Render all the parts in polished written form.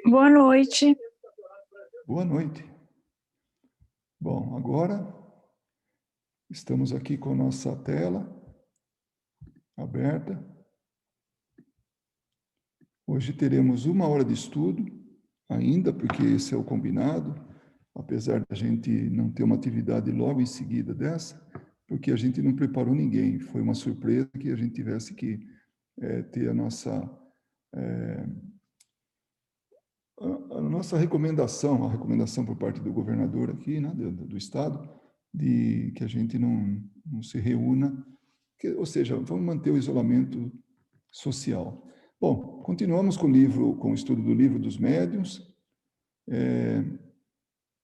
Boa noite. Boa noite. Bom, agora estamos aqui com a nossa tela aberta. Hoje teremos 1 hora de estudo, ainda, porque esse é o combinado, apesar da gente não ter uma atividade logo em seguida dessa, porque a gente não preparou ninguém. Foi uma surpresa que a gente tivesse que ter a nossa recomendação, a recomendação por parte do governador aqui, né, do estado, de que a gente não se reúna, ou seja, vamos manter o isolamento social. Bom, continuamos com o estudo do Livro dos Médiuns,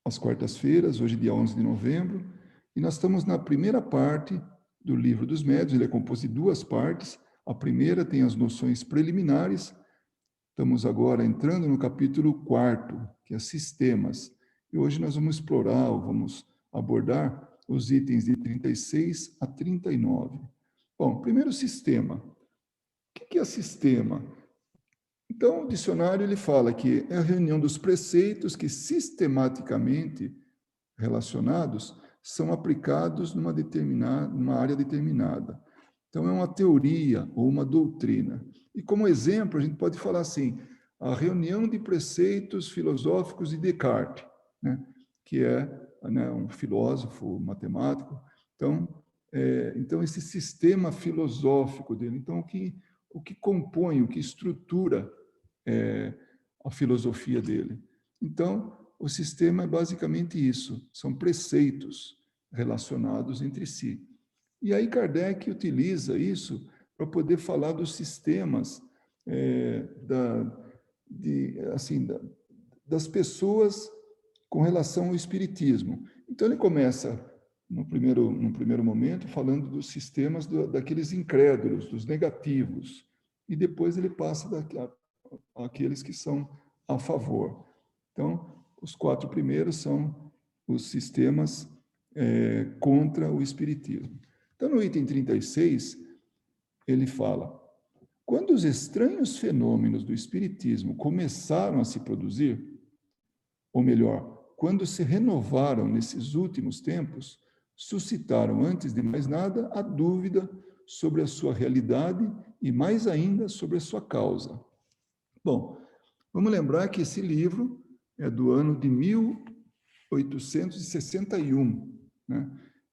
às quartas-feiras, hoje dia 11 de novembro, e nós estamos na primeira parte do Livro dos Médiuns. Ele é composto de 2 partes. A primeira tem as noções preliminares. Estamos agora entrando no capítulo 4º, que é sistemas. E hoje nós vamos explorar, ou vamos abordar, os itens de 36 a 39. Bom, primeiro sistema. O que é sistema? Então, o dicionário ele fala que é a reunião dos preceitos que sistematicamente relacionados são aplicados numa área determinada. Então, é uma teoria ou uma doutrina. E como exemplo, a gente pode falar assim, a reunião de preceitos filosóficos de Descartes, né, que é, né, um filósofo matemático. Então, esse sistema filosófico dele. Então, o que compõe, o que estrutura a filosofia dele. Então, o sistema é basicamente isso, são preceitos relacionados entre si. E aí Kardec utiliza isso para poder falar dos sistemas das pessoas com relação ao espiritismo. Então ele começa, no primeiro momento, falando dos sistemas daqueles incrédulos, dos negativos, e depois ele passa àqueles que são a favor. Então, os 4 primeiros são os sistemas contra o espiritismo. Então, no item 36, ele fala: quando os estranhos fenômenos do espiritismo começaram a se produzir, ou melhor, quando se renovaram nesses últimos tempos, suscitaram, antes de mais nada, a dúvida sobre a sua realidade e, mais ainda, sobre a sua causa. Bom, vamos lembrar que esse livro é do ano de 1861, né?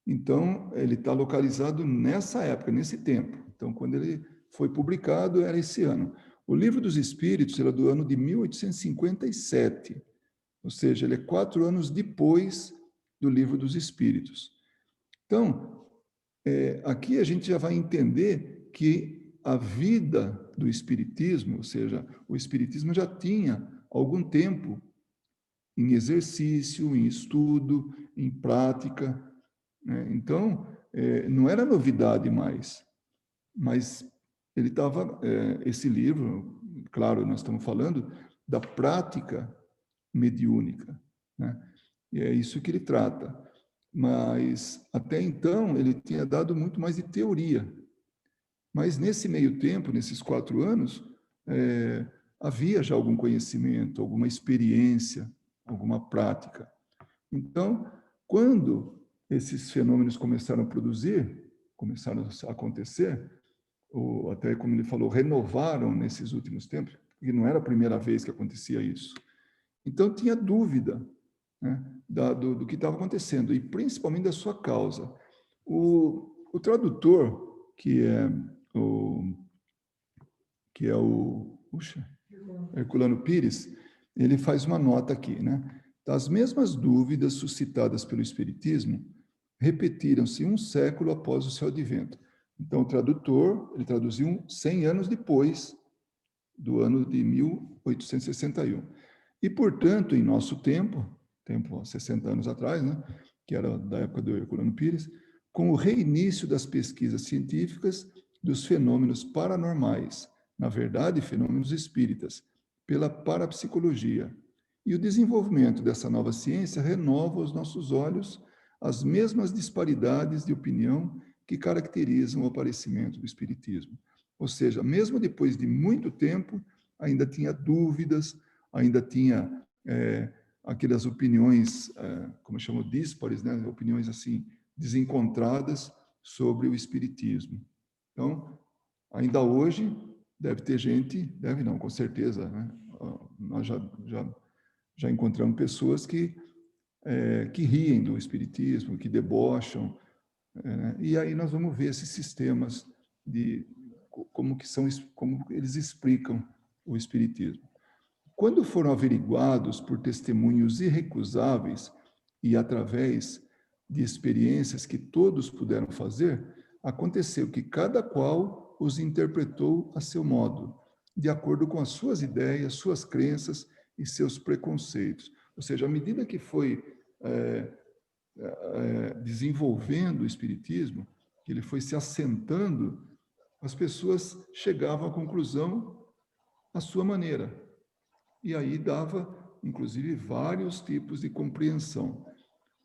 Então, ele está localizado nessa época, nesse tempo. Então, quando ele foi publicado, era esse ano. O Livro dos Espíritos era do ano de 1857, ou seja, ele é 4 anos depois do Livro dos Espíritos. Então, aqui a gente já vai entender que a vida do Espiritismo, ou seja, o Espiritismo já tinha algum tempo em exercício, em estudo, em prática, né? Então, não era novidade mais, mas ele estava, esse livro, claro, nós estamos falando da prática mediúnica, né? E é isso que ele trata. Mas, até então, ele tinha dado muito mais de teoria. Mas, nesse meio tempo, nesses 4 anos, havia já algum conhecimento, alguma experiência, alguma prática. Então, quando esses fenômenos começaram a acontecer, ou até, como ele falou, renovaram nesses últimos tempos, porque não era a primeira vez que acontecia isso. Então, tinha dúvida, né, do que estava acontecendo, e principalmente da sua causa. O tradutor, que é Herculano Pires, ele faz uma nota aqui, né? As mesmas dúvidas suscitadas pelo Espiritismo repetiram-se 1 século após o seu advento. Então, o tradutor, ele traduziu 100 anos depois do ano de 1861. E, portanto, em nosso tempo, há 60 anos atrás, né, que era da época do Herculano Pires, com o reinício das pesquisas científicas dos fenômenos paranormais, na verdade, fenômenos espíritas, pela parapsicologia. E o desenvolvimento dessa nova ciência renova aos nossos olhos as mesmas disparidades de opinião que caracterizam o aparecimento do espiritismo. Ou seja, mesmo depois de muito tempo, ainda tinha dúvidas, ainda tinha aquelas opiniões, como chamam, díspares, né? Opiniões assim, desencontradas sobre o espiritismo. Então, ainda hoje, deve ter gente, deve não, com certeza, né? Nós já encontramos pessoas que riem do espiritismo, que debocham, e aí nós vamos ver esses sistemas de como eles explicam o espiritismo. Quando foram averiguados por testemunhos irrecusáveis e através de experiências que todos puderam fazer, aconteceu que cada qual os interpretou a seu modo, de acordo com as suas ideias, suas crenças e seus preconceitos. Ou seja, à medida que foi desenvolvendo o espiritismo, que ele foi se assentando, as pessoas chegavam à conclusão à sua maneira. E aí dava, inclusive, vários tipos de compreensão.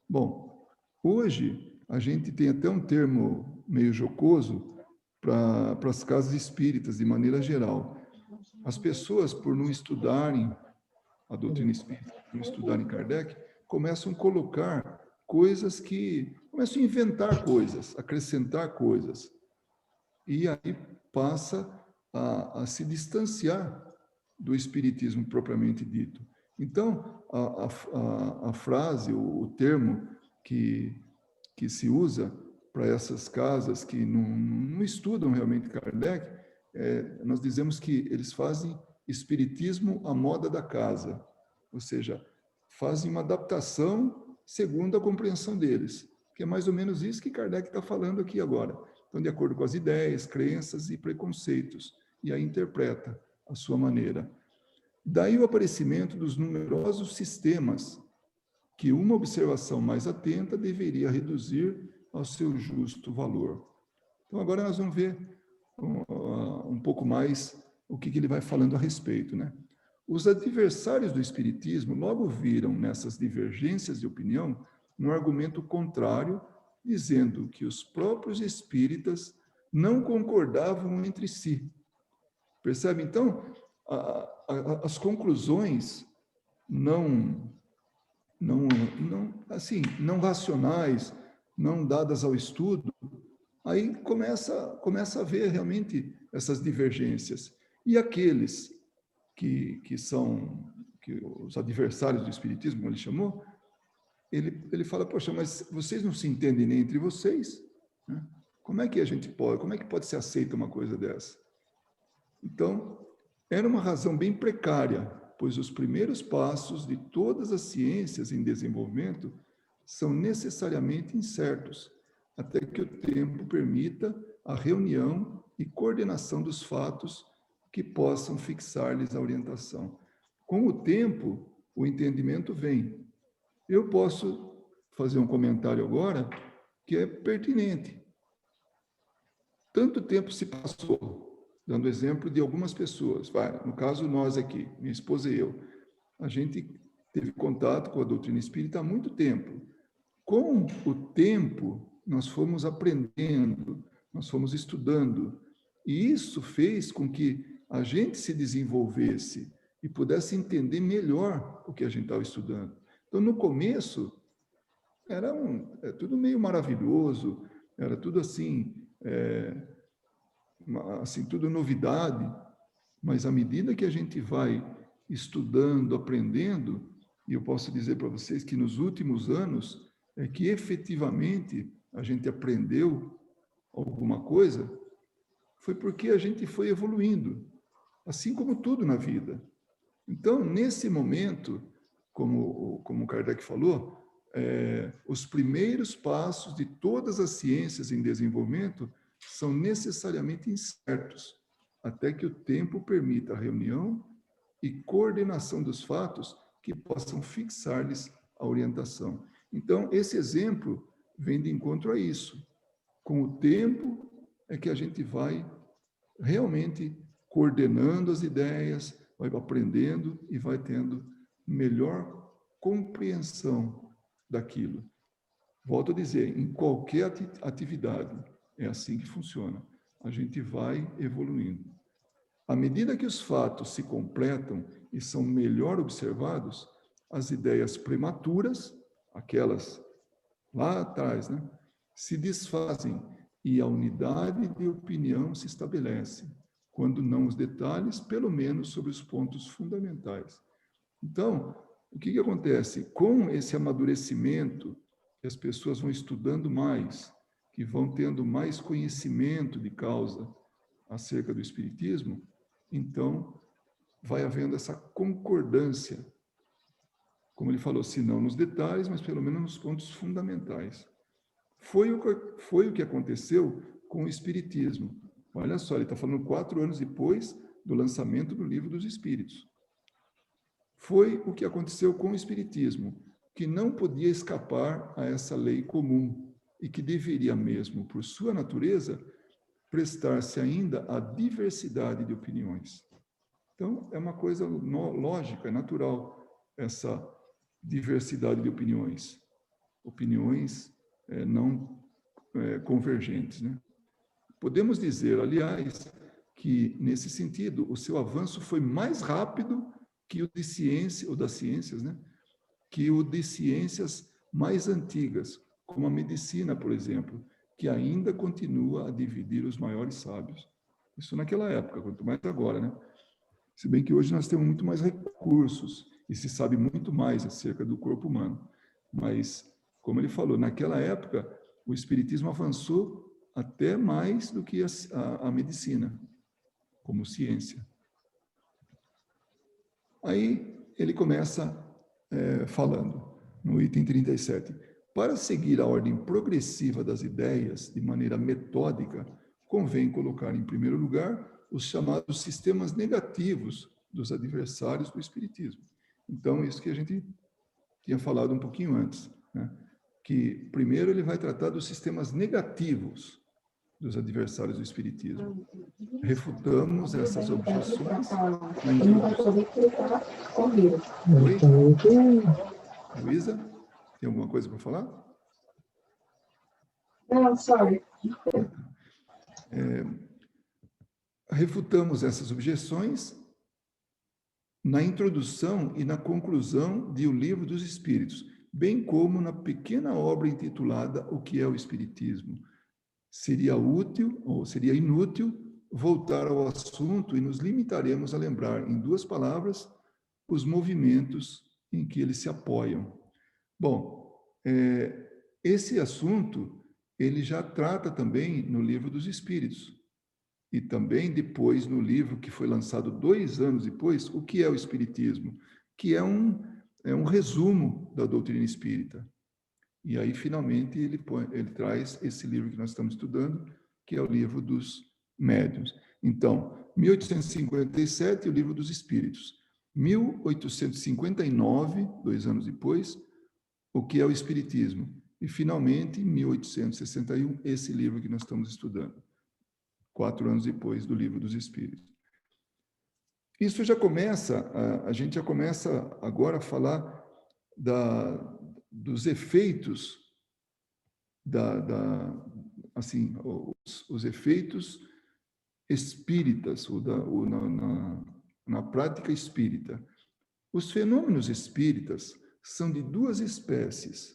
Bom, hoje a gente tem até um termo meio jocoso para as casas espíritas, de maneira geral. As pessoas, por não estudarem a doutrina espírita, por não estudarem Kardec, começam a colocar coisas começam a inventar coisas, acrescentar coisas. E aí passa a se distanciar do espiritismo propriamente dito. Então, a frase, o termo que se usa para essas casas que não estudam realmente Kardec, nós dizemos que eles fazem espiritismo à moda da casa, ou seja, fazem uma adaptação segundo a compreensão deles, que é mais ou menos isso que Kardec está falando aqui agora. Então, de acordo com as ideias, crenças e preconceitos, e aí interpreta a sua maneira. Daí o aparecimento dos numerosos sistemas que uma observação mais atenta deveria reduzir ao seu justo valor. Então, agora nós vamos ver um pouco mais o que ele vai falando a respeito, né? Os adversários do espiritismo logo viram nessas divergências de opinião um argumento contrário, dizendo que os próprios espíritas não concordavam entre si. Percebe? Então, as conclusões não racionais, não dadas ao estudo, aí começa a haver realmente essas divergências. E aqueles que são os adversários do espiritismo, como ele chamou, ele fala, poxa, mas vocês não se entendem nem entre vocês, né? Como é que pode ser aceita uma coisa dessa? Então, era uma razão bem precária, pois os primeiros passos de todas as ciências em desenvolvimento são necessariamente incertos, até que o tempo permita a reunião e coordenação dos fatos que possam fixar-lhes a orientação. Com o tempo, o entendimento vem. Eu posso fazer um comentário agora que é pertinente. Tanto tempo se passou, dando exemplo de algumas pessoas. No caso, nós aqui, minha esposa e eu, a gente teve contato com a doutrina espírita há muito tempo. Com o tempo, nós fomos aprendendo, nós fomos estudando, e isso fez com que a gente se desenvolvesse e pudesse entender melhor o que a gente estava estudando. Então, no começo, era tudo meio maravilhoso, era tudo assim, tudo novidade, mas à medida que a gente vai estudando, aprendendo, e eu posso dizer para vocês que nos últimos anos é que efetivamente a gente aprendeu alguma coisa, foi porque a gente foi evoluindo, assim como tudo na vida. Então, nesse momento, como Kardec falou, os primeiros passos de todas as ciências em desenvolvimento são necessariamente incertos, até que o tempo permita a reunião e coordenação dos fatos que possam fixar-lhes a orientação. Então, esse exemplo vem de encontro a isso. Com o tempo é que a gente vai realmente coordenando as ideias, vai aprendendo e vai tendo melhor compreensão daquilo. Volto a dizer, em qualquer atividade, é assim que funciona. A gente vai evoluindo. À medida que os fatos se completam e são melhor observados, as ideias prematuras, aquelas lá atrás, né, se desfazem e a unidade de opinião se estabelece, quando não os detalhes, pelo menos sobre os pontos fundamentais. Então, o que acontece? Com esse amadurecimento, que as pessoas vão estudando mais, que vão tendo mais conhecimento de causa acerca do Espiritismo, então vai havendo essa concordância, como ele falou, se não nos detalhes, mas pelo menos nos pontos fundamentais. Foi o que aconteceu com o Espiritismo. Olha só, ele está falando 4 anos depois do lançamento do Livro dos Espíritos. Foi o que aconteceu com o Espiritismo, que não podia escapar a essa lei comum e que deveria mesmo, por sua natureza, prestar-se ainda à diversidade de opiniões. Então, é uma coisa lógica, é natural, essa diversidade de opiniões. Opiniões não convergentes, né? Podemos dizer, aliás, que, nesse sentido, o seu avanço foi mais rápido que o de ciência, ou das ciências, né? Que o de ciências mais antigas, como a medicina, por exemplo, que ainda continua a dividir os maiores sábios. Isso naquela época, quanto mais agora, né? Se bem que hoje nós temos muito mais recursos e se sabe muito mais acerca do corpo humano. Mas, como ele falou, naquela época, o Espiritismo avançou até mais do que a medicina, como ciência. Aí ele começa falando, no item 37, para seguir a ordem progressiva das ideias de maneira metódica, convém colocar em primeiro lugar os chamados sistemas negativos dos adversários do Espiritismo. Então, isso que a gente tinha falado um pouquinho antes, né? Que primeiro ele vai tratar dos sistemas negativos dos adversários do Espiritismo. Refutamos essas objeções na introdução. Oi? Luísa, tem alguma coisa para falar? Não, sorry. Refutamos essas objeções na introdução e na conclusão de O Livro dos Espíritos, bem como na pequena obra intitulada O que é o Espiritismo. Seria útil, ou seria inútil, voltar ao assunto e nos limitaremos a lembrar, em 2 palavras, os movimentos em que eles se apoiam. Bom, esse assunto, ele já trata também no Livro dos Espíritos, e também depois no livro que foi lançado 2 anos depois, O que é o Espiritismo, que é um resumo da doutrina espírita. E aí, finalmente, ele traz esse livro que nós estamos estudando, que é o Livro dos Médiuns. Então, 1857, o Livro dos Espíritos. 1859, 2 anos depois, O que é o Espiritismo. E, finalmente, em 1861, esse livro que nós estamos estudando, 4 anos depois do Livro dos Espíritos. Isso já começa, a gente já começa agora a falar dos efeitos, assim, os efeitos espíritas, ou na prática espírita. Os fenômenos espíritas são de 2 espécies,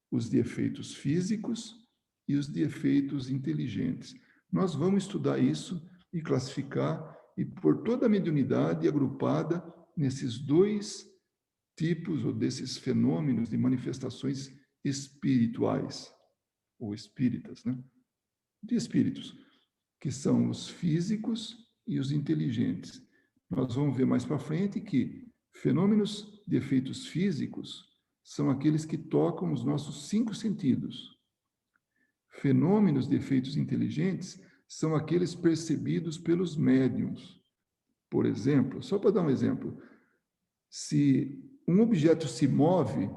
os de efeitos físicos e os de efeitos inteligentes. Nós vamos estudar isso e classificar, e por toda a mediunidade agrupada nesses 2 tipos, ou desses fenômenos de manifestações espirituais, ou espíritas, né? De espíritos, que são os físicos e os inteligentes. Nós vamos ver mais para frente que fenômenos de efeitos físicos são aqueles que tocam os nossos 5 sentidos. Fenômenos de efeitos inteligentes são aqueles percebidos pelos médiuns. Por exemplo, só para dar um exemplo, se um objeto se move,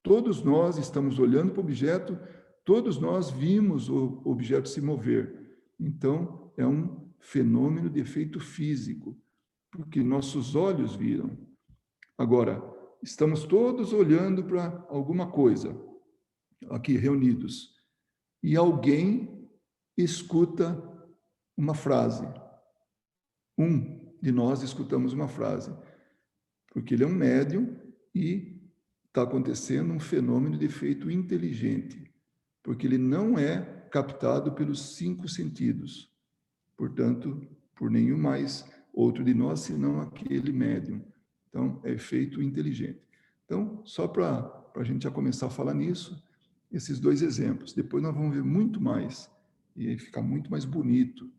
todos nós estamos olhando para o objeto, todos nós vimos o objeto se mover. Então, é um fenômeno de efeito físico, porque nossos olhos viram. Agora, estamos todos olhando para alguma coisa, aqui reunidos, e alguém escuta uma frase. Um de nós escutamos uma frase. porque ele é um médium e está acontecendo um fenômeno de efeito inteligente, porque ele não é captado pelos 5 sentidos, portanto, por nenhum mais outro de nós, senão aquele médium. Então, é efeito inteligente. Então, só para a gente já começar a falar nisso, esses 2 exemplos. Depois nós vamos ver muito mais, e aí fica muito mais bonito,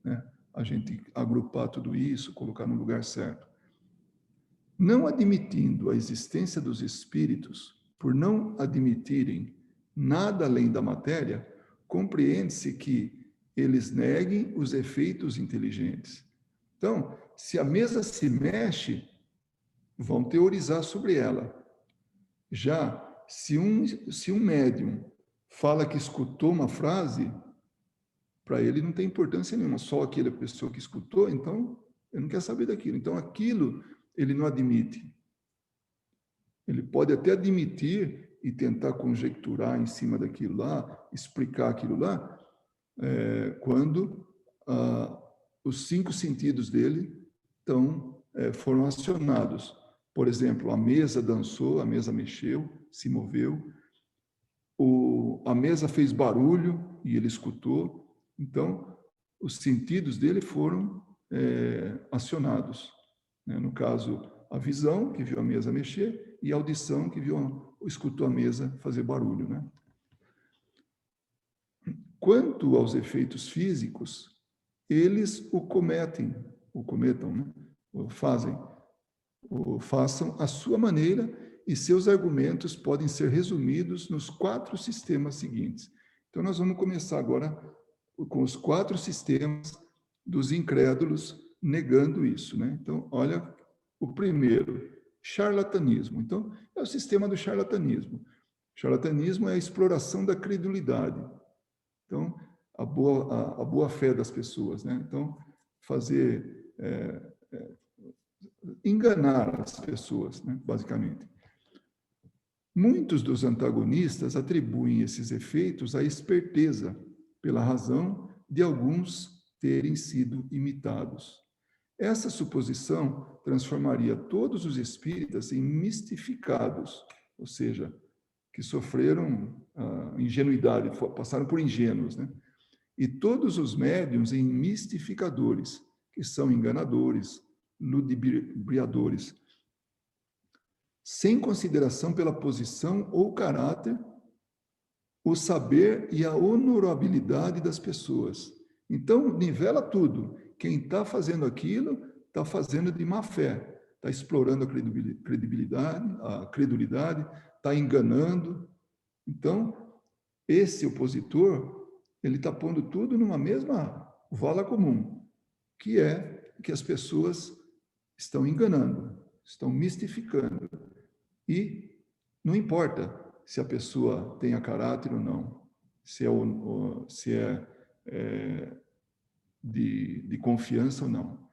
né? A gente agrupar tudo isso, colocar no lugar certo. Não admitindo a existência dos espíritos, por não admitirem nada além da matéria, compreende-se que eles neguem os efeitos inteligentes. Então, se a mesa se mexe, vão teorizar sobre ela. Já se um médium fala que escutou uma frase, para ele não tem importância nenhuma, só aquela pessoa que escutou, então ele não quer saber daquilo. Então aquilo ele não admite. Ele pode até admitir e tentar conjecturar em cima daquilo lá, explicar aquilo lá, quando os 5 sentidos dele foram acionados. Por exemplo, a mesa dançou, a mesa mexeu, se moveu, a mesa fez barulho e ele escutou. Então, os sentidos dele foram acionados. Né? No caso, a visão, que viu a mesa mexer, e a audição, que escutou a mesa fazer barulho. Né? Quanto aos efeitos físicos, eles o cometam, né? Façam à sua maneira, e seus argumentos podem ser resumidos nos 4 sistemas seguintes. Então, nós vamos começar agora com os 4 sistemas dos incrédulos negando isso, né? Então, olha o primeiro, charlatanismo. Então, é o sistema do charlatanismo. Charlatanismo é a exploração da credulidade. Então, a boa fé das pessoas, né? Então, enganar as pessoas, né? Basicamente. Muitos dos antagonistas atribuem esses efeitos à esperteza, pela razão de alguns terem sido imitados. Essa suposição transformaria todos os espíritas em mistificados, ou seja, que sofreram ingenuidade, passaram por ingênuos, né? E todos os médiuns em mistificadores, que são enganadores, ludibriadores, sem consideração pela posição ou caráter, o saber e a honorabilidade das pessoas. Então, nivela tudo. Quem está fazendo aquilo, está fazendo de má fé, está explorando a credulidade, está enganando. Então, esse opositor, ele está pondo tudo numa mesma vala comum, que é que as pessoas estão enganando, estão mistificando. E não importa se a pessoa tenha caráter ou não, se é de confiança ou não.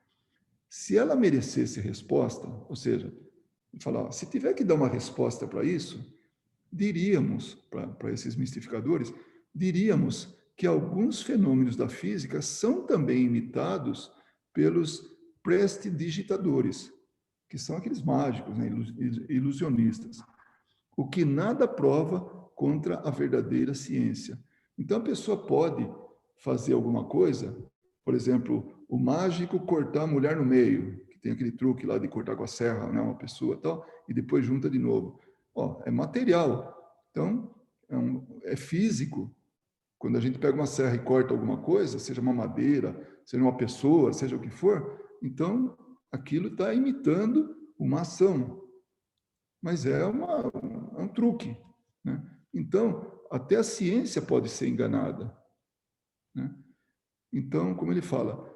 Se ela merecesse resposta, ou seja, falar, se tiver que dar uma resposta para isso, diríamos, para esses mistificadores, diríamos que alguns fenômenos da física são também imitados pelos prestidigitadores, que são aqueles mágicos, né, ilusionistas, o que nada prova contra a verdadeira ciência. Então, a pessoa pode fazer alguma coisa, por exemplo, o mágico cortar a mulher no meio, que tem aquele truque lá de cortar com a serra, né, uma pessoa e tal, e depois junta de novo. É material, então é físico. Quando a gente pega uma serra e corta alguma coisa, seja uma madeira, seja uma pessoa, seja o que for, então aquilo está imitando uma ação, mas é um truque, né? Então, até a ciência pode ser enganada, né? Então, como ele fala,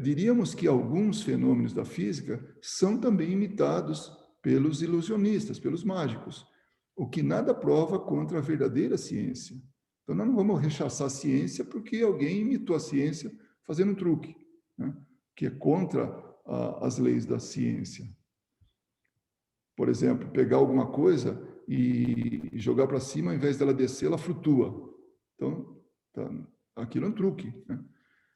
diríamos que alguns fenômenos da física são também imitados pelos ilusionistas, pelos mágicos, o que nada prova contra a verdadeira ciência. Então, nós não vamos rechaçar a ciência porque alguém imitou a ciência fazendo um truque, né? Que é contra as leis da ciência. Por exemplo, pegar alguma coisa e jogar para cima, ao invés dela descer, ela flutua. Então, aquilo é um truque, né?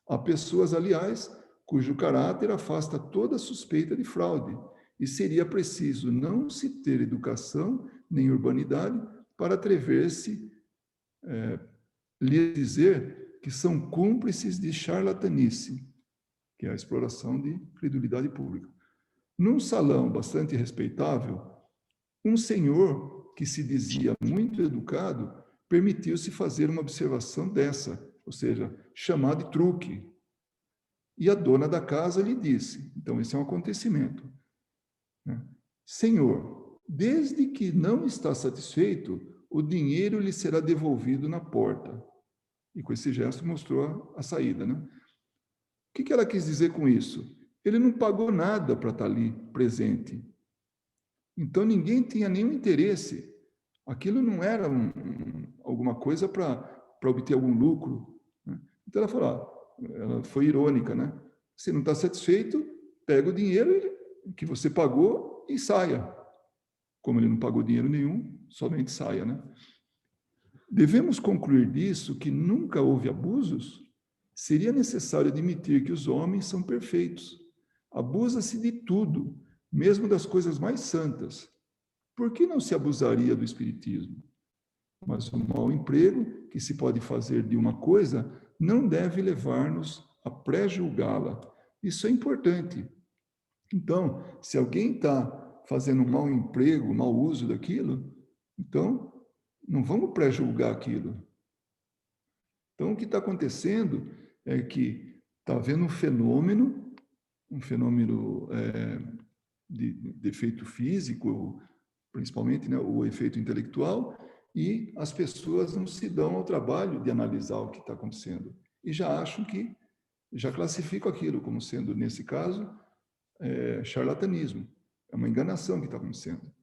Há pessoas, aliás, cujo caráter afasta toda suspeita de fraude e seria preciso não se ter educação nem urbanidade para atrever-se lhe dizer que são cúmplices de charlatanice, que é a exploração de credulidade pública. Num salão bastante respeitável, um senhor que se dizia muito educado permitiu-se fazer uma observação dessa, ou seja, chamar de truque. E a dona da casa lhe disse, então esse é um acontecimento, né? Senhor, desde que não está satisfeito, o dinheiro lhe será devolvido na porta. E com esse gesto mostrou a saída, né? O que ela quis dizer com isso? Ele não pagou nada para estar ali presente. Então ninguém tinha nenhum interesse. Aquilo não era alguma coisa para obter algum lucro, né? Então ela falou, ela foi irônica, né? Se não está satisfeito, pega o dinheiro que você pagou e saia. Como ele não pagou dinheiro nenhum, somente saia, né? Devemos concluir disso que nunca houve abusos? Seria necessário admitir que os homens são perfeitos. Abusa-se de tudo, mesmo das coisas mais santas. Por que não se abusaria do espiritismo? Mas o mau emprego que se pode fazer de uma coisa não deve levar-nos a pré-julgá-la. Isso é importante. Então, se alguém está fazendo um mau emprego, mau uso daquilo, então não vamos pré-julgar aquilo. Então, o que está acontecendo é que está havendo um fenômeno de efeito físico, principalmente, né, o efeito intelectual, e as pessoas não se dão ao trabalho de analisar o que está acontecendo. E já classificam aquilo como sendo, nesse caso, charlatanismo. É uma enganação que está acontecendo.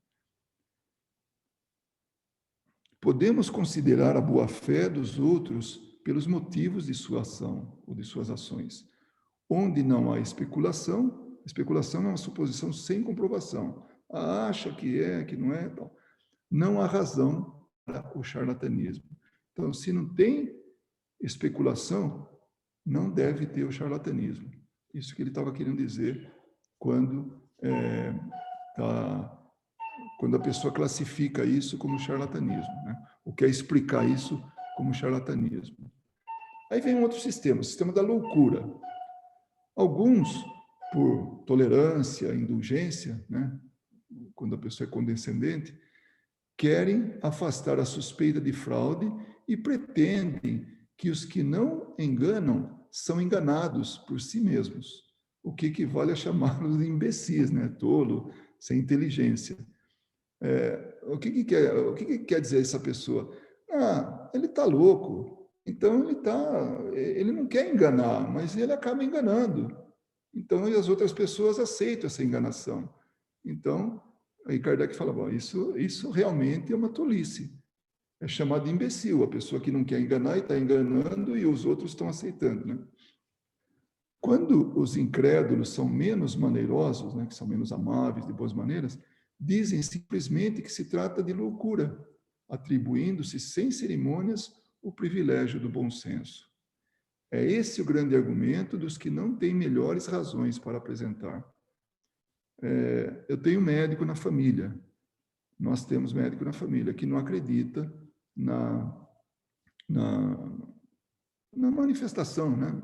Podemos considerar a boa-fé dos outros pelos motivos de sua ação ou de suas ações. Onde não há especulação é uma suposição sem comprovação. Acha que não é, tal. Não há razão para o charlatanismo. Então, se não tem especulação, não deve ter o charlatanismo. Isso que ele estava querendo dizer quando a pessoa classifica isso como charlatanismo, né? Ou quer explicar isso como charlatanismo. Aí vem um outro sistema, o sistema da loucura. Alguns, por tolerância, indulgência, né? Quando a pessoa é condescendente, querem afastar a suspeita de fraude e pretendem que os que não enganam são enganados por si mesmos, o que equivale a chamá-los de imbecis, né? Tolo, sem inteligência. O que quer dizer essa pessoa? Ele está louco, então ele não quer enganar, mas ele acaba enganando. Então, e as outras pessoas aceitam essa enganação. Então, aí Kardec fala, bom, isso realmente é uma tolice. É chamado de imbecil, a pessoa que não quer enganar e está enganando e os outros estão aceitando, né? Quando os incrédulos são menos maneirosos, né, que são menos amáveis, de boas maneiras, dizem simplesmente que se trata de loucura, atribuindo-se sem cerimônias o privilégio do bom senso. É esse o grande argumento dos que não têm melhores razões para apresentar. Eu tenho médico na família, nós temos médico na família que não acredita na manifestação, né,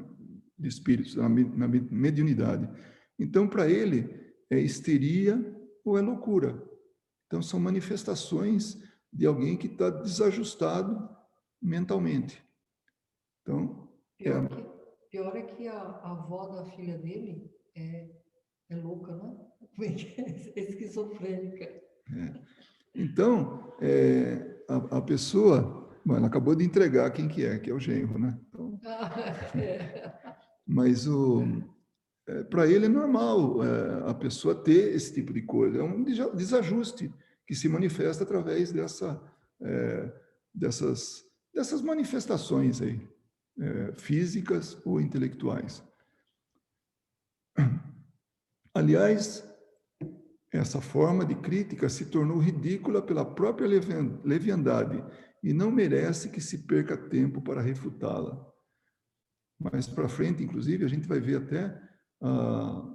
de espíritos, na mediunidade. Então, para ele, é histeria ou é loucura. Então, são manifestações de alguém que está desajustado mentalmente. Então, pior é que a avó da filha dele é louca, né? É esquizofrênica. Então, a pessoa, ela acabou de entregar quem que é o genro, né? Então, mas para ele é normal a pessoa ter esse tipo de coisa. É um desajuste que se manifesta através dessas manifestações aí, físicas ou intelectuais. Aliás, essa forma de crítica se tornou ridícula pela própria leviandade e não merece que se perca tempo para refutá-la. Mais para frente, inclusive, a gente vai ver até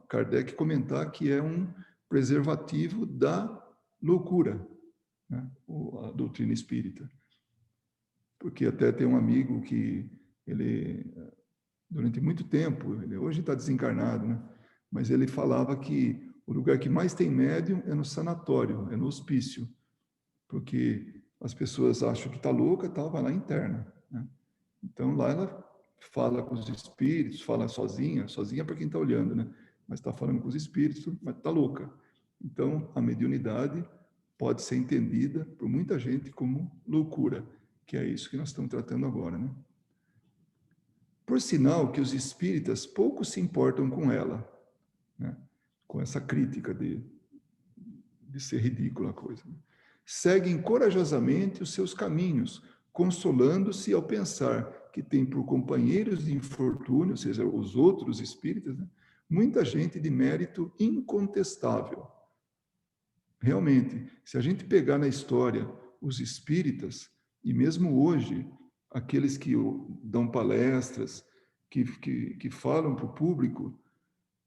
Kardec comentar que é um preservativo da loucura, né? A doutrina espírita. Porque até tem um amigo que ele, durante muito tempo, ele hoje está desencarnado, né? Mas ele falava que o lugar que mais tem médium é no sanatório, é no hospício, porque as pessoas acham que está louca, tal, vai lá interna, né? Então lá ela fala com os espíritos, fala sozinha para quem está olhando, né? Mas está falando com os espíritos, mas está louca. Então a mediunidade pode ser entendida por muita gente como loucura, que é isso que nós estamos tratando agora, né? Por sinal que os espíritas pouco se importam com ela, né? Com essa crítica de ser ridícula a coisa, né? Seguem corajosamente os seus caminhos, consolando-se ao pensar que tem por companheiros de infortúnio, ou seja, os outros espíritas, né? Muita gente de mérito incontestável. Realmente, se a gente pegar na história os espíritas, e mesmo hoje, aqueles que dão palestras, que falam para o público,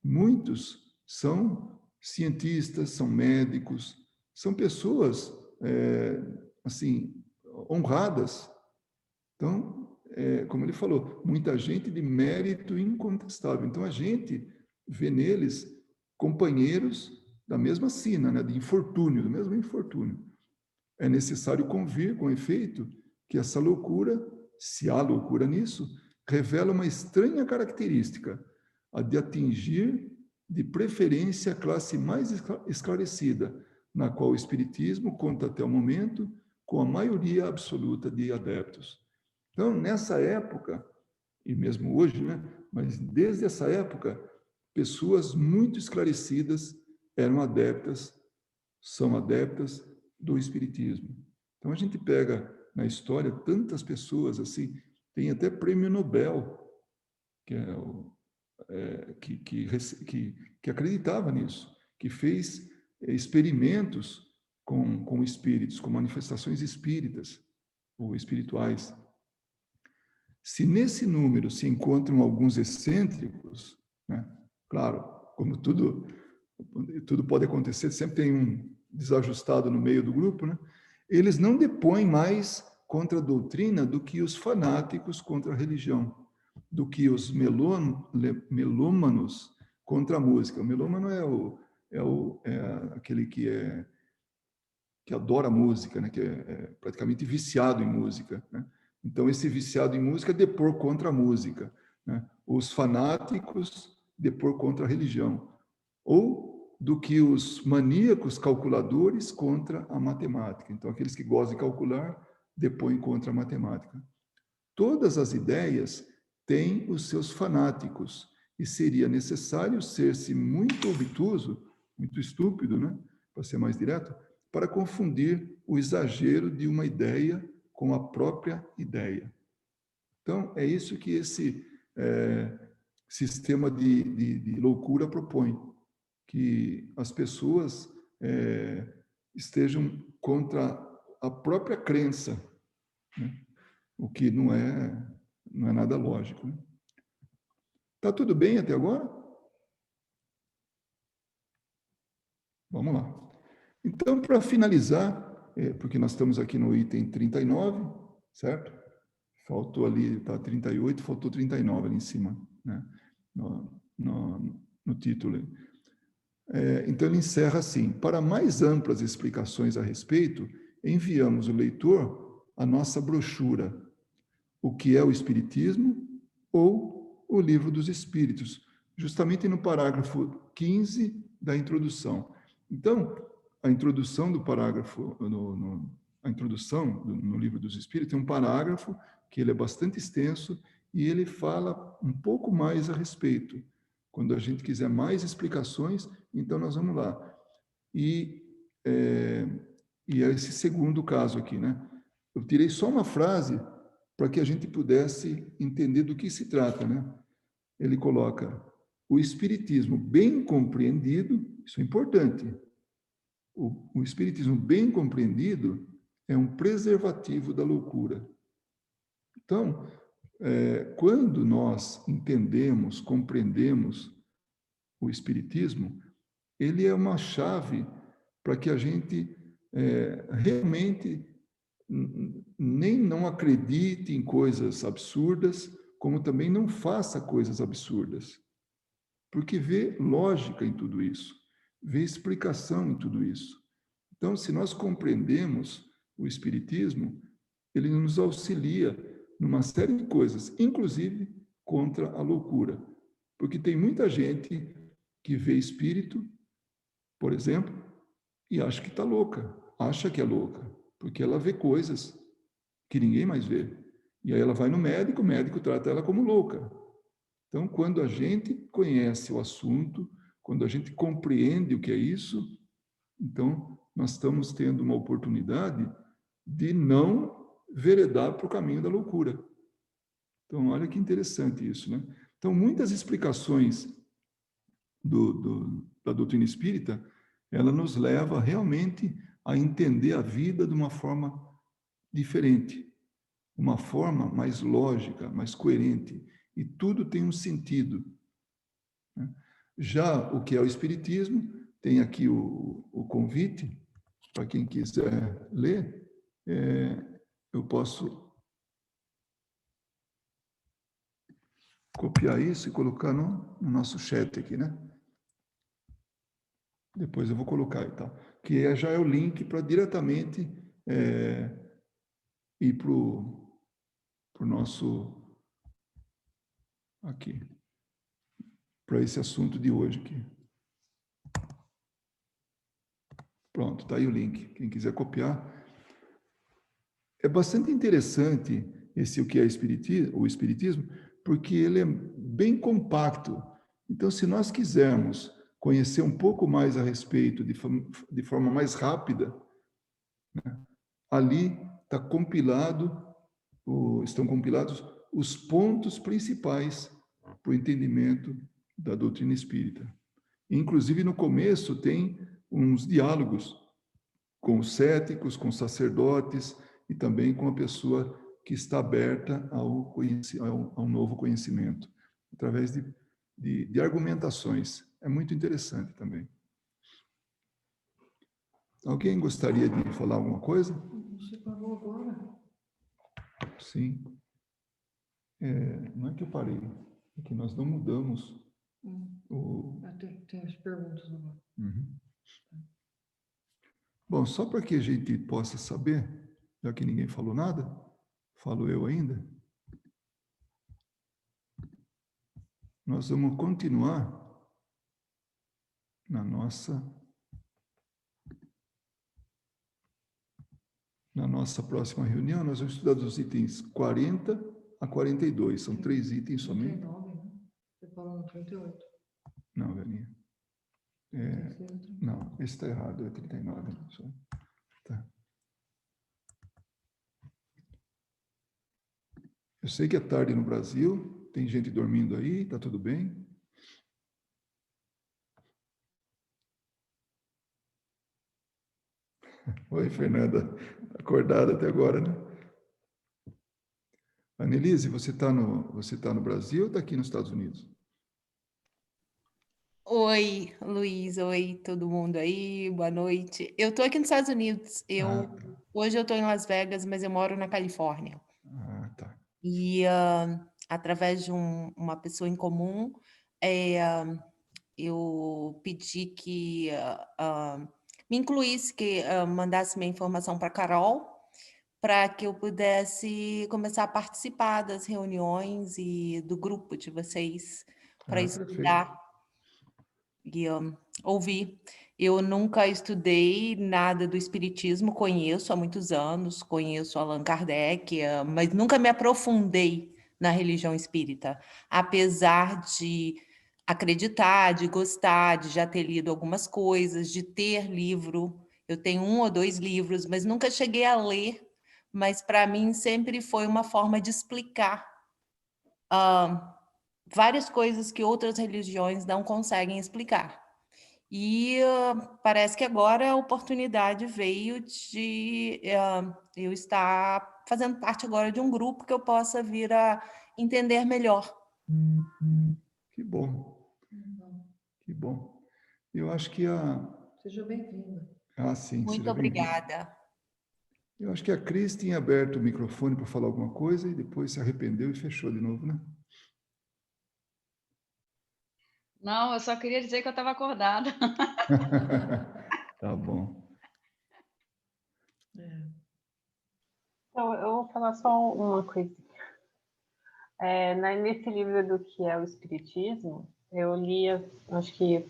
muitos são cientistas, são médicos, são pessoas, assim, honradas. Então, como ele falou, muita gente de mérito incontestável. Então, a gente vê neles companheiros da mesma sina, né, de infortúnio, do mesmo infortúnio. É necessário convir, com efeito, que essa loucura, se há loucura nisso, revela uma estranha característica, a de atingir, de preferência, a classe mais esclarecida, na qual o Espiritismo conta até o momento com a maioria absoluta de adeptos. Então, nessa época, e mesmo hoje, né, mas desde essa época, pessoas muito esclarecidas eram adeptas, são adeptas do Espiritismo. Então, a gente pega na história tantas pessoas assim, tem até prêmio Nobel, que que acreditava nisso, que fez experimentos com espíritos, com manifestações espíritas ou espirituais. Se nesse número se encontram alguns excêntricos, né? Claro, como tudo pode acontecer, sempre tem um desajustado no meio do grupo, né? Eles não depõem mais contra a doutrina do que os fanáticos contra a religião, do que os melômanos contra a música. O melômano é aquele que adora música, né? Que é praticamente viciado em música, né? Então, esse viciado em música depor contra a música, né? Os fanáticos depor contra a religião. Ou do que os maníacos calculadores contra a matemática. Então, aqueles que gostam de calcular depõem contra a matemática. Todas as ideias têm os seus fanáticos, e seria necessário ser-se muito obtuso, muito estúpido, né? Para ser mais direto, para confundir o exagero de uma ideia com a própria ideia. Então, é isso que esse sistema de loucura propõe, que as pessoas estejam contra a própria crença, né? O que não é nada lógico, né? Tá tudo bem até agora? Vamos lá. Então, para finalizar, porque nós estamos aqui no item 39, certo? Faltou ali, tá 38, faltou 39 ali em cima, né? No título. Então, ele encerra assim: para mais amplas explicações a respeito, enviamos o leitor a nossa brochura, O que é o Espiritismo? Ou o Livro dos Espíritos, justamente no parágrafo 15 da introdução. Então, a introdução do parágrafo, a introdução no Livro dos Espíritos tem um parágrafo que ele é bastante extenso e ele fala um pouco mais a respeito. Quando a gente quiser mais explicações, então nós vamos lá. E é esse segundo caso aqui, né? Eu tirei só uma frase para que a gente pudesse entender do que se trata, né? Ele coloca: o espiritismo bem compreendido, isso é importante. O espiritismo bem compreendido é um preservativo da loucura. Então, quando nós entendemos, compreendemos o espiritismo, ele é uma chave para que a gente realmente nem não acredite em coisas absurdas, como também não faça coisas absurdas. Porque vê lógica em tudo isso, vê explicação em tudo isso. Então, se nós compreendemos o Espiritismo, ele nos auxilia numa série de coisas, inclusive contra a loucura. Porque tem muita gente que vê espírito, por exemplo, e acha que está louca, acha que é louca, porque ela vê coisas que ninguém mais vê. E aí ela vai no médico, o médico trata ela como louca. Então, quando a gente conhece o assunto, quando a gente compreende o que é isso, então nós estamos tendo uma oportunidade de não veredar para o caminho da loucura. Então, olha que interessante isso, né? Então, muitas explicações da doutrina espírita, ela nos leva realmente a entender a vida de uma forma diferente, uma forma mais lógica, mais coerente, e tudo tem um sentido. Né? Já o que é o Espiritismo, tem aqui o convite, para quem quiser ler, eu posso copiar isso e colocar no nosso chat aqui, né? Depois eu vou colocar e tal. Que já é o link para diretamente ir para o nosso... Aqui. Para esse assunto de hoje aqui. Pronto, está aí o link. Quem quiser copiar. É bastante interessante o que é o Espiritismo, porque ele é bem compacto. Então, se nós quisermos conhecer um pouco mais a respeito de forma mais rápida, né, ali estão compilados os pontos principais para o entendimento da doutrina espírita. Inclusive, no começo, tem uns diálogos com os céticos, com os sacerdotes e também com a pessoa que está aberta ao novo conhecimento, através de argumentações. É muito interessante também. Alguém gostaria de falar alguma coisa? Você parou agora? Sim. Não é que eu parei, é que nós não mudamos Tem as perguntas agora. Uhum. Bom, só para que a gente possa saber, já que ninguém falou nada, falo eu ainda, nós vamos continuar na nossa próxima reunião. Nós vamos estudar dos itens 40 a 42, são 3 itens somente. 39, né? Você falou no 38. Não, Velhinha. Não, esse está errado, é 39. Tá. Eu sei que é tarde no Brasil, tem gente dormindo aí, tá tudo bem? Oi, Fernanda. Acordada até agora, né? Annelise, você tá no Brasil ou está aqui nos Estados Unidos? Oi, Luiz. Oi, todo mundo aí. Boa noite. Eu tô aqui nos Estados Unidos. Tá. Hoje eu tô em Las Vegas, mas eu moro na Califórnia. Tá. E através de uma pessoa em comum, eu pedi que me incluísse, que mandasse minha informação para Carol, para que eu pudesse começar a participar das reuniões e do grupo de vocês para Perfeito. estudar e ouvir. Eu nunca estudei nada do espiritismo, conheço há muitos anos, conheço Allan Kardec, mas nunca me aprofundei na religião espírita, apesar de acreditar, de gostar, de já ter lido algumas coisas, de ter livro. Eu tenho 1 ou 2 livros, mas nunca cheguei a ler, mas para mim sempre foi uma forma de explicar várias coisas que outras religiões não conseguem explicar. E parece que agora a oportunidade veio de eu estar fazendo parte agora de um grupo que eu possa vir a entender melhor. Que bom. Que bom. Eu acho que Seja bem-vinda. sim, Muito seja bem-vinda. obrigada. Eu acho que a Cris tinha aberto o microfone para falar alguma coisa e depois se arrependeu e fechou de novo, né? Não, eu só queria dizer que eu estava acordada. Tá bom. Então, eu vou falar só uma coisa. Nesse livro do que é o Espiritismo, eu li, acho que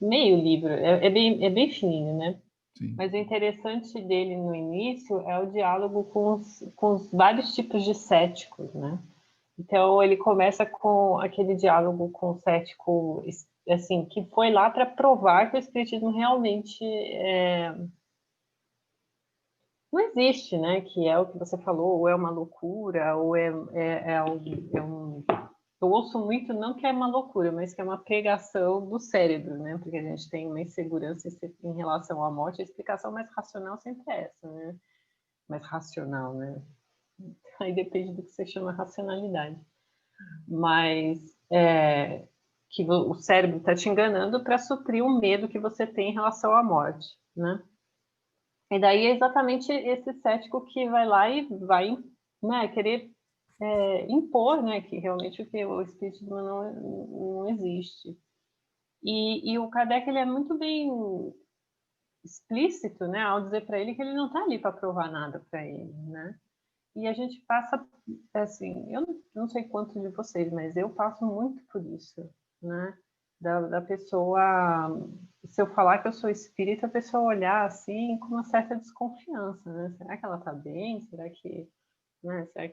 meio livro, é bem fininho, né? Sim. Mas o interessante dele no início é o diálogo com os vários tipos de céticos, né? Então, ele começa com aquele diálogo com o cético, assim, que foi lá para provar que o Espiritismo realmente não existe, né? Que é o que você falou, ou é uma loucura, ou eu ouço muito, não que é uma loucura, mas que é uma pregação do cérebro, né? Porque a gente tem uma insegurança em relação à morte. A explicação mais racional sempre é essa, né? Mais racional, né? Aí depende do que você chama racionalidade. Mas que o cérebro está te enganando para suprir o medo que você tem em relação à morte, né? E daí é exatamente esse cético que vai lá e vai, né, querer impor, né, que realmente o espiritismo não existe. E o Kardec, ele é muito bem explícito, né, ao dizer para ele que ele não está ali para provar nada para ele, né? E a gente passa, assim, eu não sei quanto de vocês, mas eu passo muito por isso, né? Da pessoa, se eu falar que eu sou espírita, a pessoa olhar assim com uma certa desconfiança, né? Será que ela está bem? Será que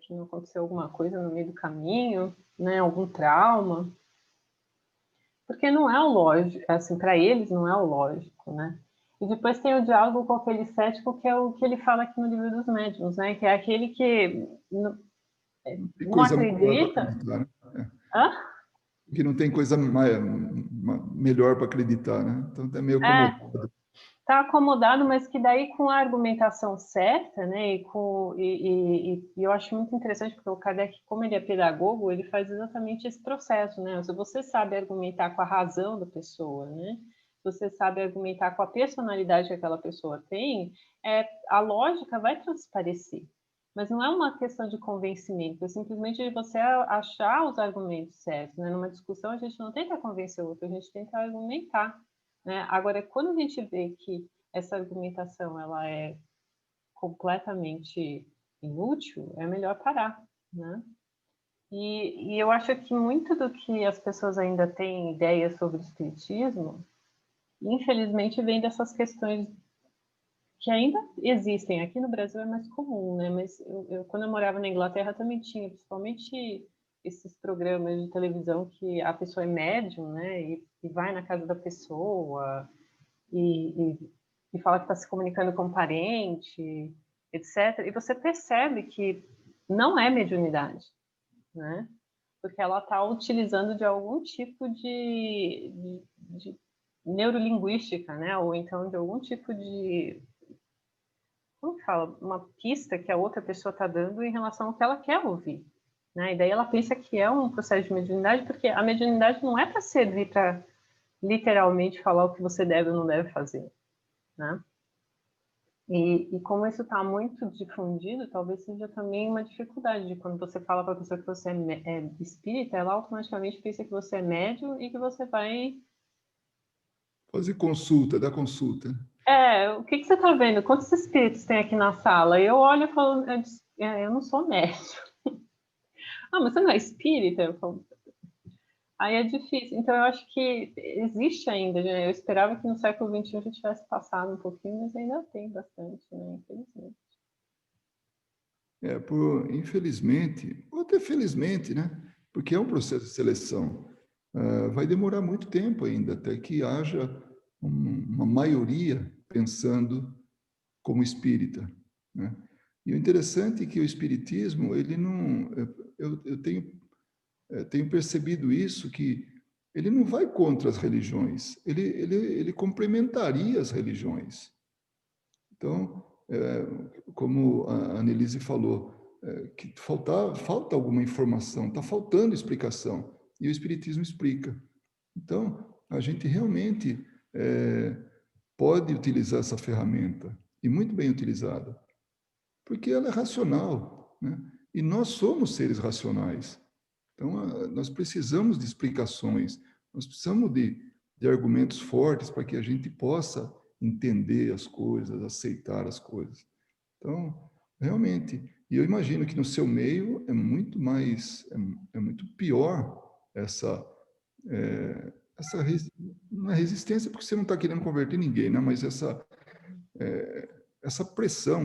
não aconteceu alguma coisa no meio do caminho, né? Algum trauma? Porque não é o lógico, assim, para eles não é o lógico, né? E depois tem o diálogo com aquele cético, que é o que ele fala aqui no Livro dos Médiuns, né? Que é aquele que Tem não coisa melhor para acredita. acreditar, né? Hã? Que não tem coisa melhor para acreditar, né? Então é meio acomodado. Está acomodado, mas que daí com a argumentação certa, né? E eu acho muito interessante, porque o Kardec, como ele é pedagogo, ele faz exatamente esse processo, né? Se você sabe argumentar com a razão da pessoa, né? Você sabe argumentar com a personalidade que aquela pessoa tem, a lógica vai transparecer. Mas não é uma questão de convencimento, é simplesmente você achar os argumentos certos, né? Numa discussão, a gente não tenta convencer o outro, a gente tenta argumentar. Né? Agora, quando a gente vê que essa argumentação ela é completamente inútil, é melhor parar, né? E eu acho que muito do que as pessoas ainda têm ideias sobre o espiritismo, infelizmente, vem dessas questões que ainda existem. Aqui no Brasil é mais comum, né? Mas quando eu morava na Inglaterra também tinha, principalmente esses programas de televisão que a pessoa é médium, né? E vai na casa da pessoa e fala que está se comunicando com um parente, etc. E você percebe que não é mediunidade, né? Porque ela está utilizando de algum tipo de neurolinguística, né? Ou então de algum tipo de, como fala, uma pista que a outra pessoa está dando em relação ao que ela quer ouvir. Né? E daí ela pensa que é um processo de mediunidade, porque a mediunidade não é para servir para literalmente falar o que você deve ou não deve fazer. Né? E como isso está muito difundido, talvez seja também uma dificuldade de quando você fala para a pessoa que você é espírita, ela automaticamente pensa que você é médium e que você vai... Fazer consulta, dar consulta. O que você está vendo? Quantos espíritos tem aqui na sala? Eu olho e falo, eu não sou médium. Ah, mas você não é espírita? Eu falo, aí é difícil. Então, eu acho que existe ainda, né? Eu esperava que no século XXI já tivesse passado um pouquinho, mas ainda tem bastante, né? Infelizmente. Infelizmente, ou até felizmente, né? Porque é um processo de seleção. Vai demorar muito tempo ainda até que haja uma maioria pensando como espírita, né? E o interessante é que o espiritismo, ele não... Eu tenho percebido isso, que ele não vai contra as religiões, ele complementaria as religiões. Então, como a Annelise falou, que falta alguma informação, está faltando explicação, e o Espiritismo explica. Então, a gente realmente pode utilizar essa ferramenta, e muito bem utilizada, porque ela é racional, né? E nós somos seres racionais. Então, nós precisamos de explicações, nós precisamos de argumentos fortes para que a gente possa entender as coisas, aceitar as coisas. Então, realmente, e eu imagino que no seu meio é muito mais, é muito pior essa não é resistência, porque você não está querendo converter ninguém, né? Mas essa pressão,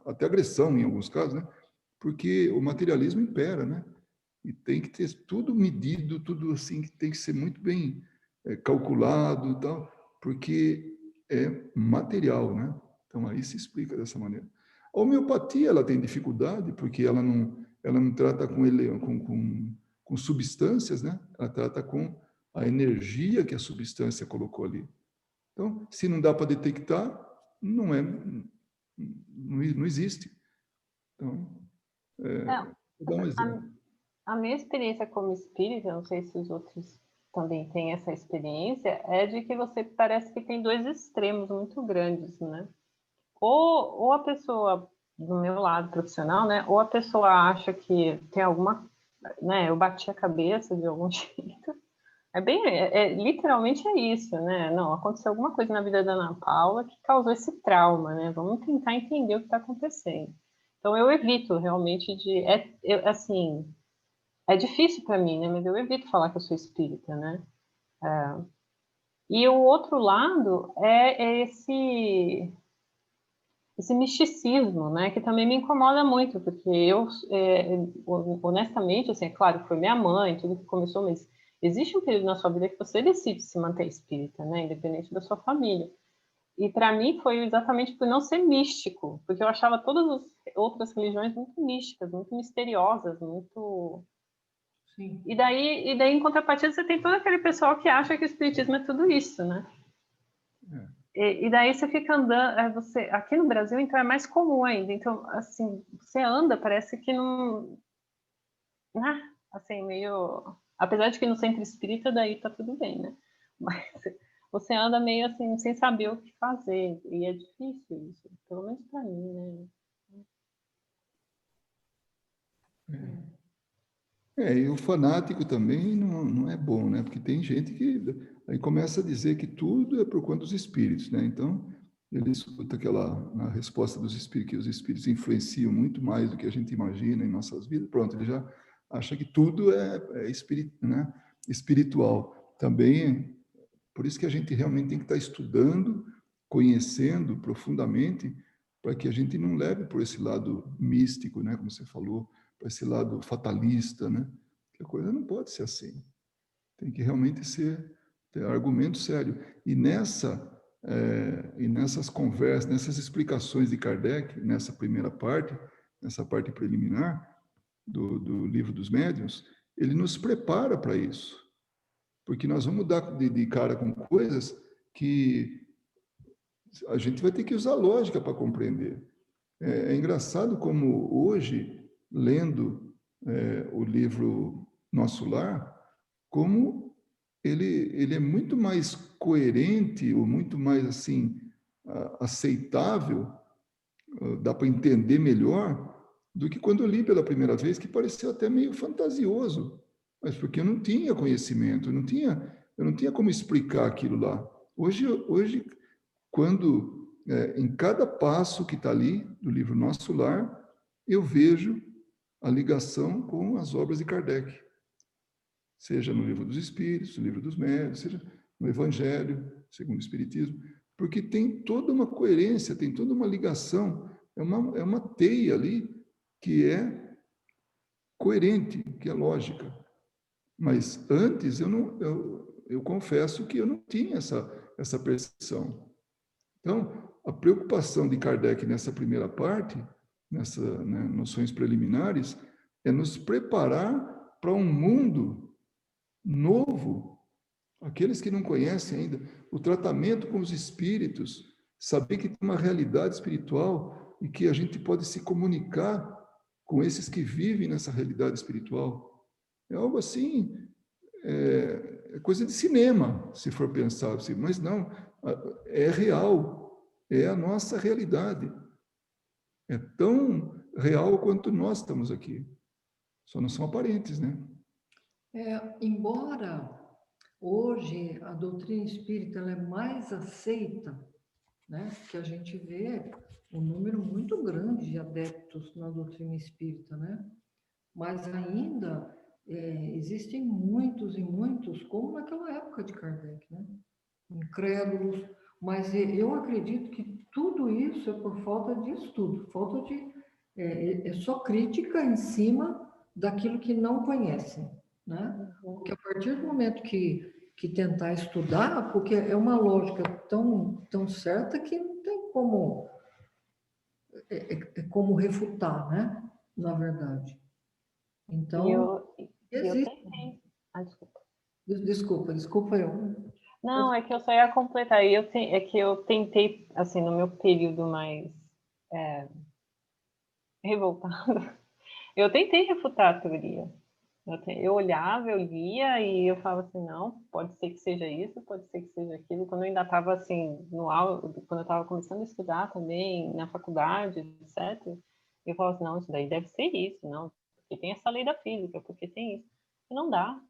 até agressão em alguns casos, né? Porque o materialismo impera, né? E tem que ter tudo medido, tudo assim, que tem que ser muito bem calculado e tal, porque é material, né? Então, aí se explica dessa maneira. A homeopatia, ela tem dificuldade, porque ela não trata com substâncias, né? Ela trata com a energia que a substância colocou ali. Então, se não dá para detectar, não existe. Então, vou dar um exemplo. A minha experiência como espírita, não sei se os outros também têm essa experiência, é de que você parece que tem dois extremos muito grandes, né? Ou a pessoa, do meu lado profissional, né? Ou a pessoa acha que tem alguma, né? Eu bati a cabeça de algum jeito. Literalmente é isso, né? Não, aconteceu alguma coisa na vida da Ana Paula que causou esse trauma, né? Vamos tentar entender o que está acontecendo. Então eu evito realmente assim, é difícil para mim, né? Mas eu evito falar que eu sou espírita, né? E o outro lado é esse misticismo, né? Que também me incomoda muito, porque honestamente, assim, é claro que foi minha mãe, tudo que começou, mas existe um período na sua vida que você decide se manter espírita, né? Independente da sua família. E para mim foi exatamente por não ser místico, porque eu achava todas as outras religiões muito místicas, muito misteriosas, muito... Sim. E daí, em contrapartida, você tem todo aquele pessoal que acha que o espiritismo é tudo isso, né? E daí você fica andando, aqui no Brasil, então, é mais comum ainda. Então, assim, você anda, parece que não... assim, meio... Apesar de que no centro espírita, daí tá tudo bem, né? Mas você anda meio assim, sem saber o que fazer. E é difícil isso, pelo menos para mim, né? E o fanático também não é bom, né? Porque tem gente que aí começa a dizer que tudo é por conta dos espíritos, né? Então, ele escuta na resposta dos espíritos, que os espíritos influenciam muito mais do que a gente imagina em nossas vidas. Pronto, ele já acha que tudo é né? Espiritual. Também, por isso que a gente realmente tem que estar estudando, conhecendo profundamente, para que a gente não leve por esse lado místico, né? Como você falou, para esse lado fatalista, né? Que a coisa não pode ser assim. Tem que realmente ter argumento sério. E nessas conversas, nessas explicações de Kardec, nessa primeira parte, nessa parte preliminar do Livro dos Médiuns, ele nos prepara para isso. Porque nós vamos dar de cara com coisas que a gente vai ter que usar lógica para compreender. É engraçado como hoje, lendo o livro Nosso Lar, como ele é muito mais coerente, ou muito mais assim aceitável, dá para entender melhor do que quando eu li pela primeira vez, que pareceu até meio fantasioso, mas porque eu não tinha conhecimento, eu não tinha como explicar aquilo lá. Hoje quando em cada passo que está ali do livro Nosso Lar, eu vejo a ligação com as obras de Kardec, seja no Livro dos Espíritos, no Livro dos Médiuns, seja no Evangelho, segundo o Espiritismo, porque tem toda uma coerência, tem toda uma ligação, é uma teia ali que é coerente, que é lógica. Mas antes eu confesso que eu não tinha essa percepção. Então, a preocupação de Kardec nessa primeira parte, noções preliminares, é nos preparar para um mundo novo. Aqueles que não conhecem ainda o tratamento com os espíritos, saber que tem uma realidade espiritual e que a gente pode se comunicar com esses que vivem nessa realidade espiritual. É algo assim é coisa de cinema, se for pensar assim, mas não, é real, é a nossa realidade. É tão real quanto nós estamos aqui. Só não são aparentes, né? Embora hoje a doutrina espírita ela é mais aceita, né? Que a gente vê um número muito grande de adeptos na doutrina espírita, né? Mas ainda existem muitos e muitos, como naquela época de Kardec, né? Incrédulos, mas eu acredito que tudo isso é por falta de estudo, falta de é só crítica em cima daquilo que não conhecem, né? Porque a partir do momento que tentar estudar, porque é uma lógica tão certa que não tem como como refutar, né? Na verdade. E Então, eu existe. tentei. Ah, desculpa. Desculpa eu. Não, é que eu só ia completar. É que eu tentei, assim, no meu período mais revoltado, eu tentei refutar a teoria. Eu olhava, eu lia e eu falava assim, não, pode ser que seja isso, pode ser que seja aquilo. Quando eu ainda estava assim, quando eu estava começando a estudar também, na faculdade, etc., eu falava assim, não, isso daí deve ser isso, não, porque tem essa lei da física, porque tem isso. E não dá.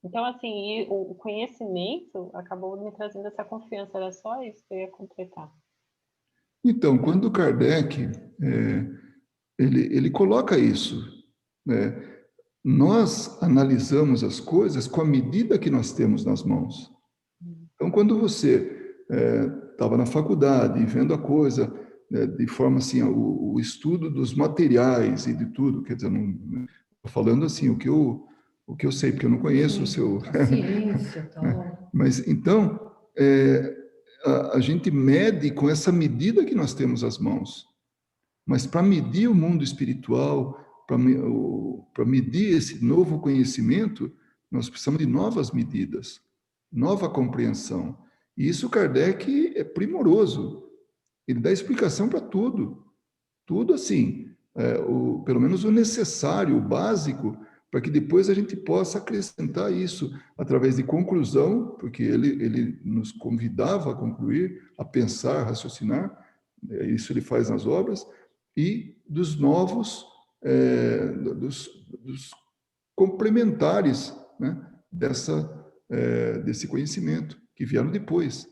Então, assim, o conhecimento acabou me trazendo essa confiança, era só isso que eu ia completar. Então, quando Kardec, ele coloca isso, né? Nós analisamos as coisas com a medida que nós temos nas mãos. Então, quando você estava na faculdade e vendo a coisa de forma assim, o estudo dos materiais e de tudo, quer dizer, estou falando assim, o que eu sei, porque eu não conheço o seu... A ciência e tal. Mas, então, a gente mede com essa medida que nós temos às mãos. Mas para medir o mundo espiritual, para medir esse novo conhecimento, nós precisamos de novas medidas, nova compreensão. E isso Kardec é primoroso. Ele dá explicação para tudo. Tudo assim, pelo menos o necessário, o básico, para que depois a gente possa acrescentar isso através de conclusão, porque ele nos convidava a concluir, a pensar, a raciocinar, isso ele faz nas obras, e dos novos, dos complementares, né, desse conhecimento, que vieram depois.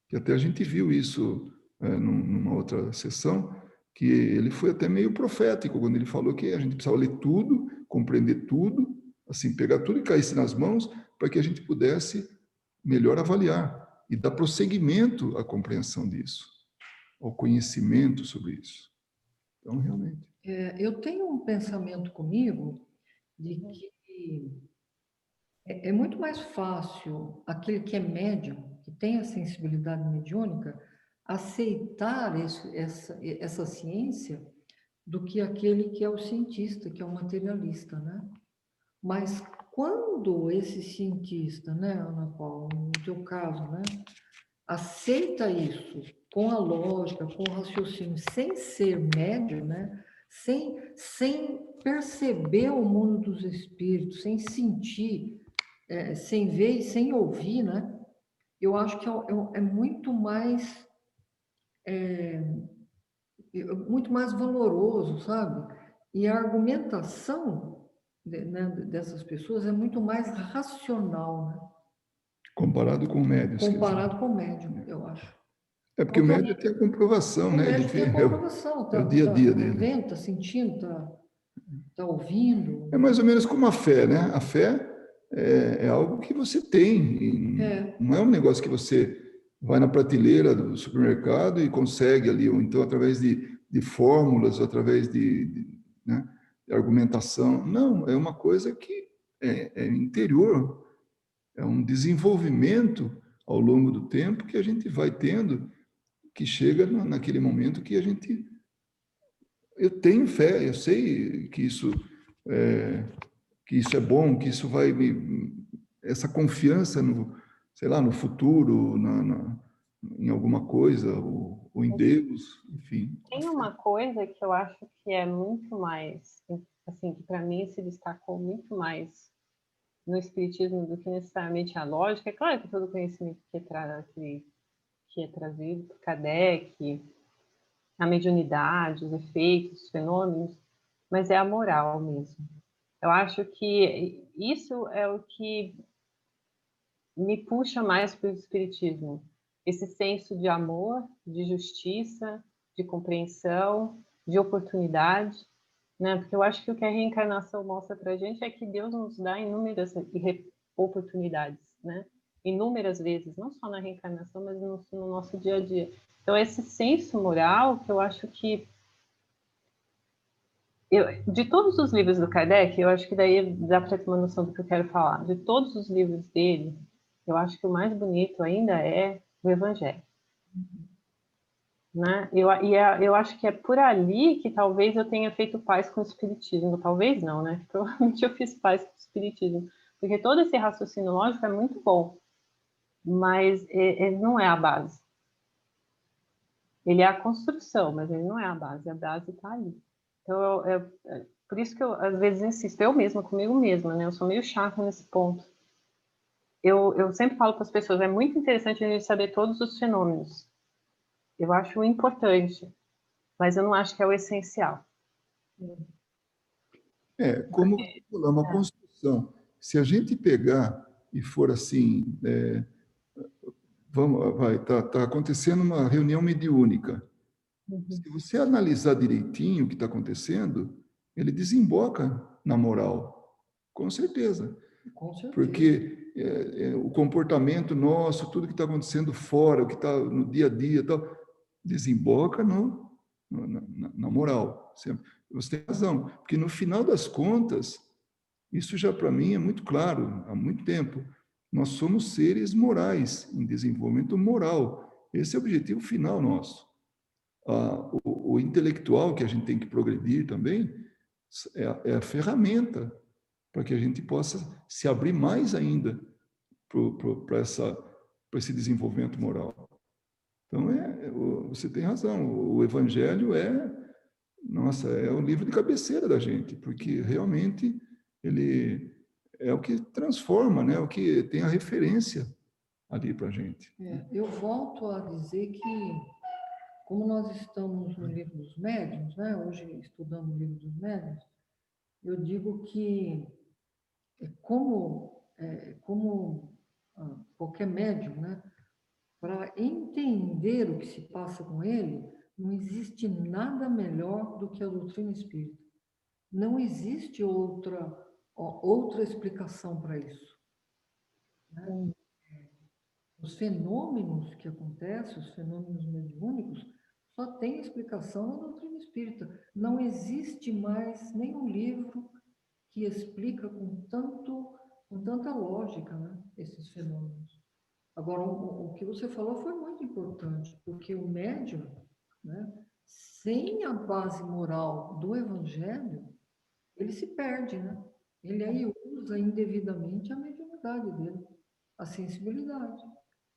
Que até a gente viu isso numa outra sessão, que ele foi até meio profético, quando ele falou que a gente precisava ler tudo, compreender tudo, assim, pegar tudo e caísse nas mãos, para que a gente pudesse melhor avaliar e dar prosseguimento à compreensão disso, ao conhecimento sobre isso. Então, realmente. Eu tenho um pensamento comigo de que é muito mais fácil aquele que é médium, que tem a sensibilidade mediúnica, aceitar essa ciência do que aquele que é o cientista, que é o materialista, né? Mas quando esse cientista, né, Ana Paula, no teu caso, né, aceita isso com a lógica, com o raciocínio, sem ser médio, né, sem perceber o mundo dos espíritos, sem sentir, sem ver e sem ouvir, né, eu acho que é muito mais valoroso, sabe? E a argumentação né, dessas pessoas é muito mais racional, né? Comparado com médios. Comparado com o médium, eu acho. É porque o médium tem a comprovação, O né? Ele médium tem a comprovação, é o dia a dia dele. vendo, está sentindo, tá ouvindo. É mais ou menos como a fé, né? A fé é algo que você tem. Não é um negócio que você vai na prateleira do supermercado e consegue ali, ou então através de fórmulas, através né, de argumentação. Não, é uma coisa que é interior, é um desenvolvimento ao longo do tempo que a gente vai tendo, que chega naquele momento que a gente... Eu tenho fé, eu sei que isso é bom, que isso vai essa confiança no, sei lá, no futuro, em alguma coisa, ou em Deus, enfim. Tem uma coisa que eu acho que é muito mais, assim, que para mim se destacou muito mais no espiritismo do que necessariamente a lógica. É claro que todo conhecimento que é trazido por Kardec, a mediunidade, os efeitos, os fenômenos, mas é a moral mesmo. Eu acho que isso é o que me puxa mais para o espiritismo. Esse senso de amor, de justiça, de compreensão, de oportunidade, né? Porque eu acho que o que a reencarnação mostra para a gente é que Deus nos dá inúmeras oportunidades, né? Inúmeras vezes, não só na reencarnação, mas no nosso dia a dia. Então, esse senso moral que eu acho que de todos os livros do Kardec, eu acho que daí dá para ter uma noção do que eu quero falar. De todos os livros dele, eu acho que o mais bonito ainda é o Evangelho. Né? Eu acho que é por ali que talvez eu tenha feito paz com o Espiritismo. Talvez não, né? Provavelmente eu fiz paz com o Espiritismo. Porque todo esse raciocínio lógico é muito bom, mas ele não é a base. Ele é a construção, mas ele não é a base. A base está ali. Então, por isso que eu, às vezes, insisto, eu mesma, comigo mesma, né? Eu sou meio chata nesse ponto. Eu sempre falo para as pessoas, é muito interessante a gente saber todos os fenômenos. Eu acho importante, mas eu não acho que é o essencial. Como é uma construção. Se a gente pegar e for assim, tá acontecendo uma reunião mediúnica. Se você analisar direitinho o que está acontecendo, ele desemboca na moral, com certeza. Com certeza. Porque o comportamento nosso, tudo que está acontecendo fora, o que está no dia a dia, tal, desemboca na moral. Você tem razão, porque no final das contas, isso já para mim é muito claro, há muito tempo. Nós somos seres morais, em desenvolvimento moral. Esse é o objetivo final nosso. O intelectual que a gente tem que progredir também é a ferramenta para que a gente possa se abrir mais ainda para esse desenvolvimento moral. Então, você tem razão, o Evangelho é o livro de cabeceira da gente, porque realmente ele é o que transforma, né? O que tem a referência ali para a gente. Eu volto a dizer que, como nós estamos no livro dos médiuns, né? Hoje estudando o livro dos médiuns, eu digo que como qualquer médium, né? Para entender o que se passa com ele, não existe nada melhor do que a doutrina espírita. Não existe outra explicação para isso. Né? Os fenômenos que acontecem, os fenômenos mediúnicos, só tem explicação na doutrina espírita. Não existe mais nenhum livro que explica com tanta lógica, né, esses fenômenos. Agora, o que você falou foi muito importante, porque o médium, né, sem a base moral do Evangelho, ele se perde, né? Ele aí usa indevidamente a mediunidade dele, a sensibilidade.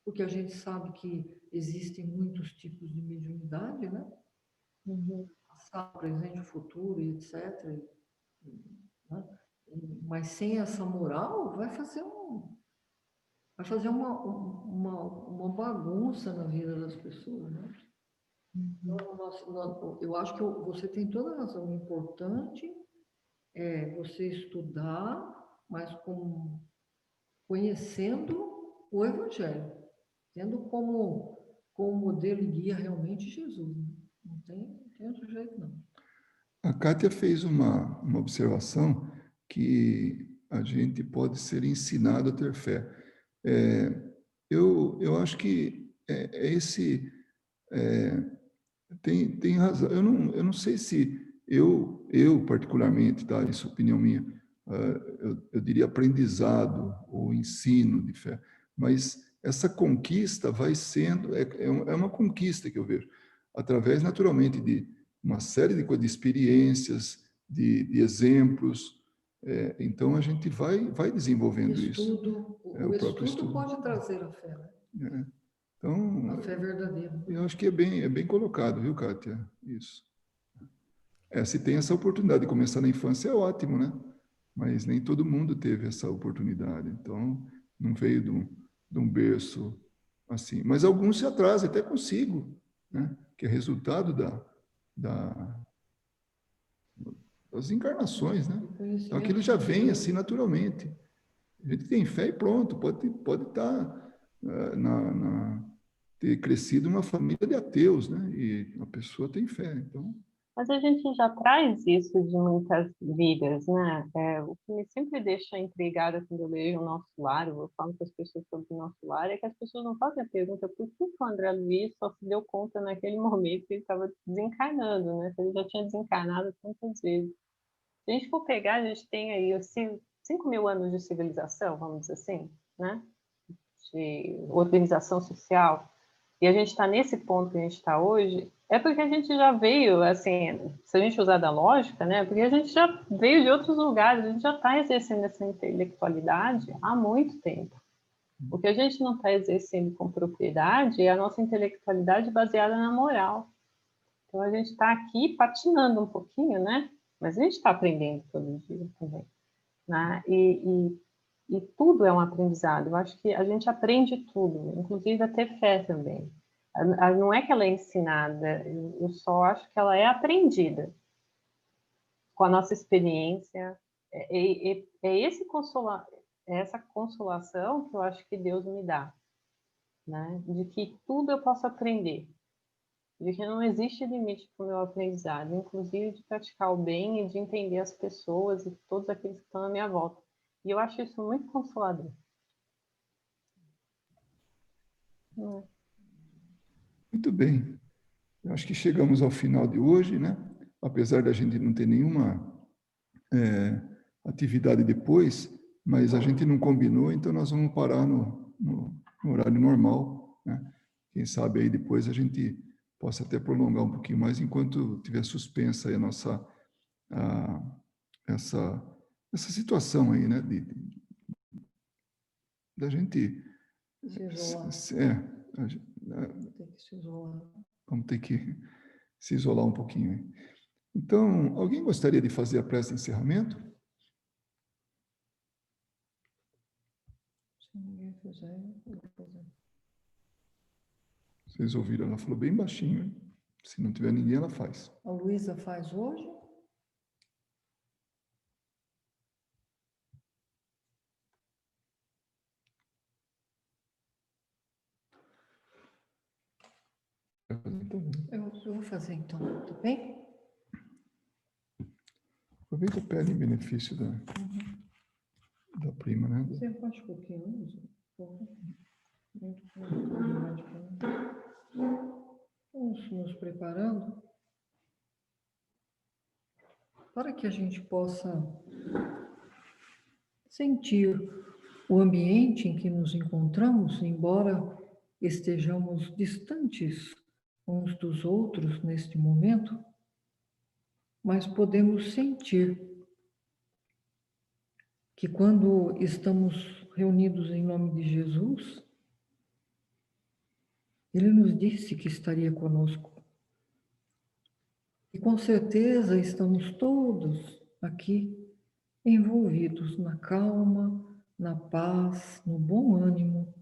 Porque a gente sabe que existem muitos tipos de mediunidade, né? Passado, presente, futuro, e etc. Né? Mas sem essa moral, vai fazer uma bagunça na vida das pessoas, né? Então, eu acho que você tem toda a razão. O importante é você estudar, mas conhecendo o Evangelho, tendo como modelo e guia realmente Jesus. Né? Não tem outro jeito, não. A Kátia fez uma observação que a gente pode ser ensinado a ter fé. Eu acho que tem razão. Eu não sei se eu particularmente, tá? Isso é opinião minha, eu diria aprendizado ou ensino de fé, mas essa conquista vai sendo, é uma conquista que eu vejo, através naturalmente de uma série de coisas, de experiências, de exemplos. Então a gente vai desenvolvendo isso. O estudo pode trazer a fé, né? Então, a fé verdadeira. Eu acho que é bem colocado, viu, Kátia? Isso. Se tem essa oportunidade de começar na infância, é ótimo, né? mas nem todo mundo teve essa oportunidade. Então, não veio de um berço assim. Mas alguns se atrasam, até consigo, né? Que é resultado das encarnações, né? Então, aquilo já vem assim naturalmente. A gente tem fé e pronto, pode estar ter crescido numa família de ateus, né? E a pessoa tem fé, então... Mas a gente já traz isso de muitas vidas, né? O que me sempre deixa intrigada quando eu leio o Nosso Lar, eu falo com as pessoas sobre o Nosso Lar, é que as pessoas não fazem a pergunta por que o André Luiz só se deu conta naquele momento que ele estava desencarnando, né? Ele já tinha desencarnado tantas vezes. Se a gente for pegar, a gente tem aí 5.000 anos de civilização, vamos dizer assim, né? De organização social, e a gente está nesse ponto que a gente está hoje, é porque a gente já veio, assim, se a gente usar da lógica, né? Porque a gente já veio de outros lugares, a gente já está exercendo essa intelectualidade há muito tempo. O que a gente não está exercendo com propriedade é a nossa intelectualidade baseada na moral. Então a gente está aqui patinando um pouquinho, né? Mas a gente está aprendendo todo dia também, né? E tudo é um aprendizado. Eu acho que a gente aprende tudo, inclusive a ter fé também. Não é que ela é ensinada, eu só acho que ela é aprendida com a nossa experiência. É essa consolação que eu acho que Deus me dá, né? De que tudo eu posso aprender, de que não existe limite para o meu aprendizado, inclusive de praticar o bem e de entender as pessoas e todos aqueles que estão à minha volta. E eu acho isso muito consolador. Muito bem. Eu acho que chegamos ao final de hoje, né? Apesar da gente não ter nenhuma atividade depois, mas a gente não combinou, então nós vamos parar no horário normal, né? Quem sabe aí depois a gente possa até prolongar um pouquinho mais enquanto tiver suspensa aí essa situação aí, né? Da gente Se isolar. Vamos ter que se isolar um pouquinho aí. Então, alguém gostaria de fazer a prece de encerramento? Se ninguém fizer, eu vou fazer. Vocês ouviram? Ela falou bem baixinho, hein? Se não tiver ninguém, ela faz. A Luísa faz hoje? Eu vou fazer então, tá bem? Aproveita o pé em benefício da prima, né? Você faz um pouquinho, muito grande para mim. Vamos nos preparando para que a gente possa sentir o ambiente em que nos encontramos, embora estejamos distantes uns dos outros neste momento, mas podemos sentir que quando estamos reunidos em nome de Jesus, Ele nos disse que estaria conosco. E com certeza estamos todos aqui envolvidos na calma, na paz, no bom ânimo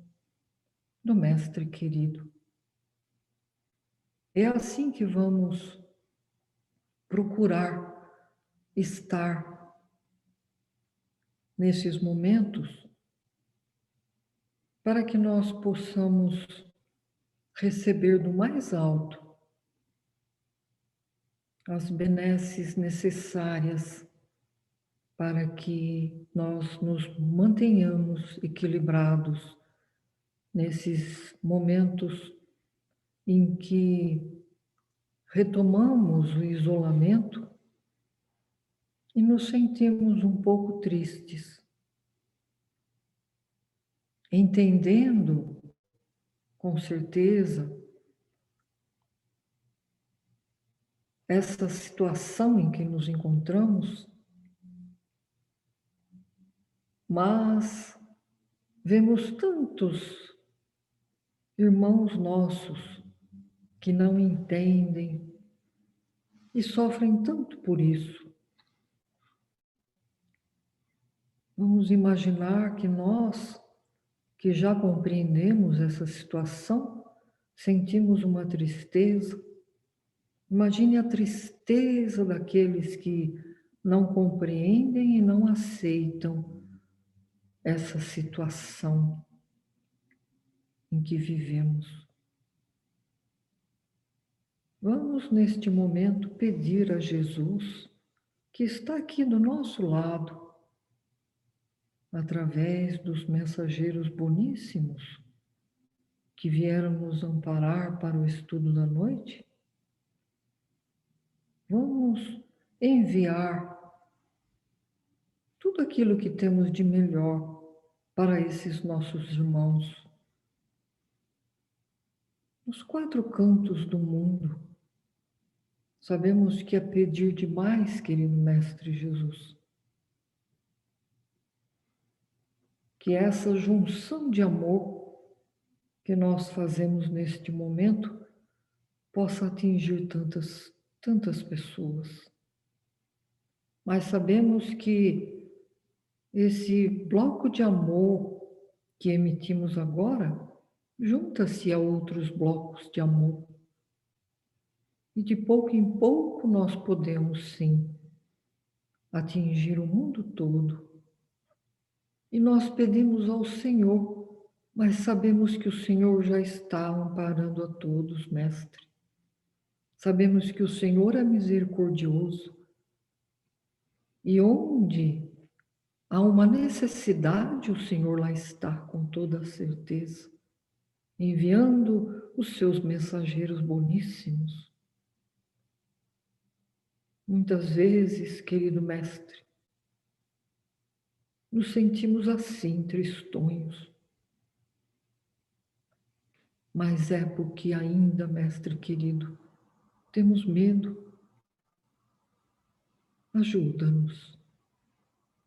do Mestre querido. É assim que vamos procurar estar nesses momentos para que nós possamos receber do mais alto as benesses necessárias para que nós nos mantenhamos equilibrados nesses momentos em que retomamos o isolamento e nos sentimos um pouco tristes, entendendo, com certeza, essa situação em que nos encontramos, mas vemos tantos irmãos nossos que não entendem e sofrem tanto por isso. Vamos imaginar que nós, que já compreendemos essa situação, sentimos uma tristeza. Imagine a tristeza daqueles que não compreendem e não aceitam essa situação em que vivemos. Vamos, neste momento, pedir a Jesus, que está aqui do nosso lado, através dos mensageiros boníssimos que vieram nos amparar para o estudo da noite. Vamos enviar tudo aquilo que temos de melhor para esses nossos irmãos, nos 4 cantos do mundo. Sabemos que é pedir demais, querido Mestre Jesus, que essa junção de amor que nós fazemos neste momento possa atingir tantas pessoas. Mas sabemos que esse bloco de amor que emitimos agora junta-se a outros blocos de amor. E de pouco em pouco nós podemos, sim, atingir o mundo todo. E nós pedimos ao Senhor, mas sabemos que o Senhor já está amparando a todos, Mestre. Sabemos que o Senhor é misericordioso. E onde há uma necessidade, o Senhor lá está, com toda a certeza, enviando os seus mensageiros boníssimos. Muitas vezes, querido Mestre, nos sentimos assim, tristonhos. Mas é porque ainda, Mestre querido, temos medo. Ajuda-nos.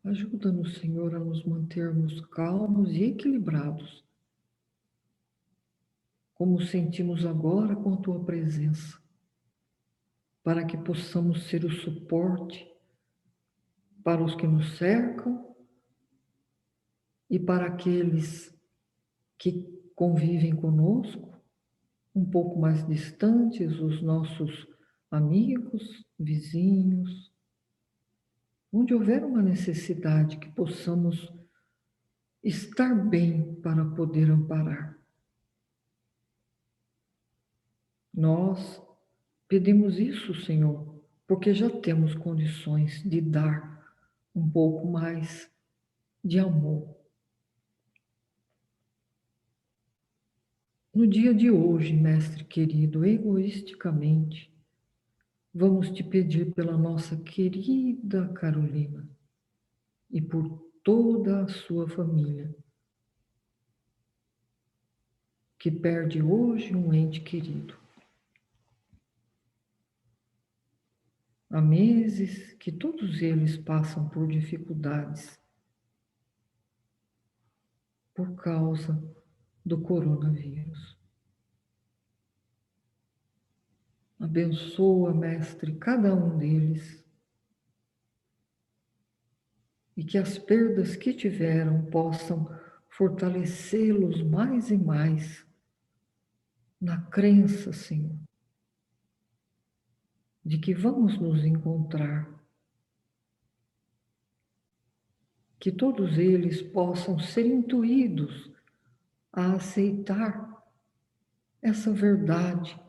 Ajuda-nos, Senhor, a nos mantermos calmos e equilibrados, como sentimos agora com a Tua presença, para que possamos ser o suporte para os que nos cercam e para aqueles que convivem conosco, um pouco mais distantes, os nossos amigos, vizinhos, onde houver uma necessidade que possamos estar bem para poder amparar. Nós pedimos isso, Senhor, porque já temos condições de dar um pouco mais de amor. No dia de hoje, Mestre querido, egoisticamente, vamos te pedir pela nossa querida Carolina e por toda a sua família, que perde hoje um ente querido. Há meses que todos eles passam por dificuldades por causa do coronavírus. Abençoa, Mestre, cada um deles e que as perdas que tiveram possam fortalecê-los mais e mais na crença, Senhor, de que vamos nos encontrar, que todos eles possam ser intuídos a aceitar essa verdade,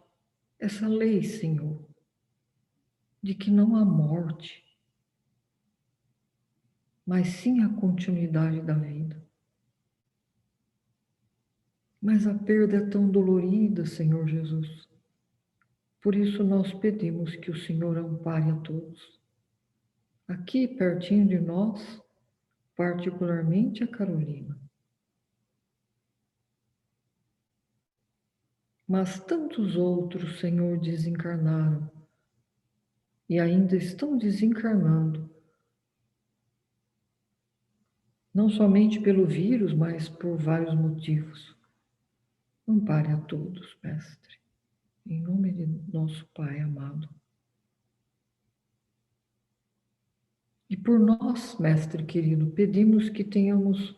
essa lei, Senhor, de que não há morte, mas sim a continuidade da vida. Mas a perda é tão dolorida, Senhor Jesus. Por isso nós pedimos que o Senhor ampare a todos. Aqui, pertinho de nós, particularmente a Carolina. Mas tantos outros, Senhor, desencarnaram e ainda estão desencarnando. Não somente pelo vírus, mas por vários motivos. Ampare a todos, Mestre, em nome de nosso Pai amado. E por nós, Mestre querido, pedimos que tenhamos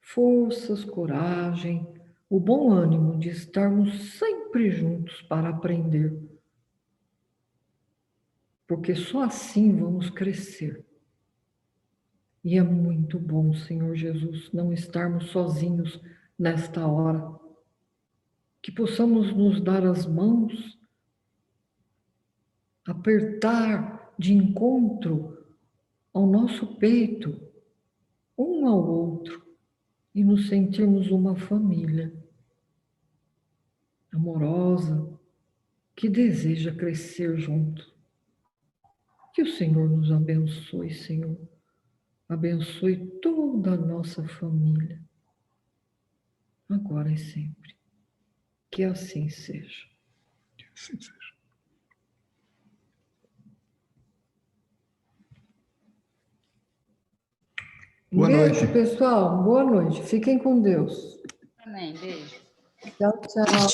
forças, coragem, o bom ânimo de estarmos sempre juntos para aprender. Porque só assim vamos crescer. E é muito bom, Senhor Jesus, não estarmos sozinhos nesta hora. Que possamos nos dar as mãos, apertar de encontro ao nosso peito, um ao outro, e nos sentirmos uma família amorosa, que deseja crescer junto. Que o Senhor nos abençoe, Senhor. Abençoe toda a nossa família, agora e sempre. Que assim seja. Que assim seja. Boa Beijo, noite. pessoal. Boa noite. Fiquem com Deus. Amém. Beijo. Tchau, tchau.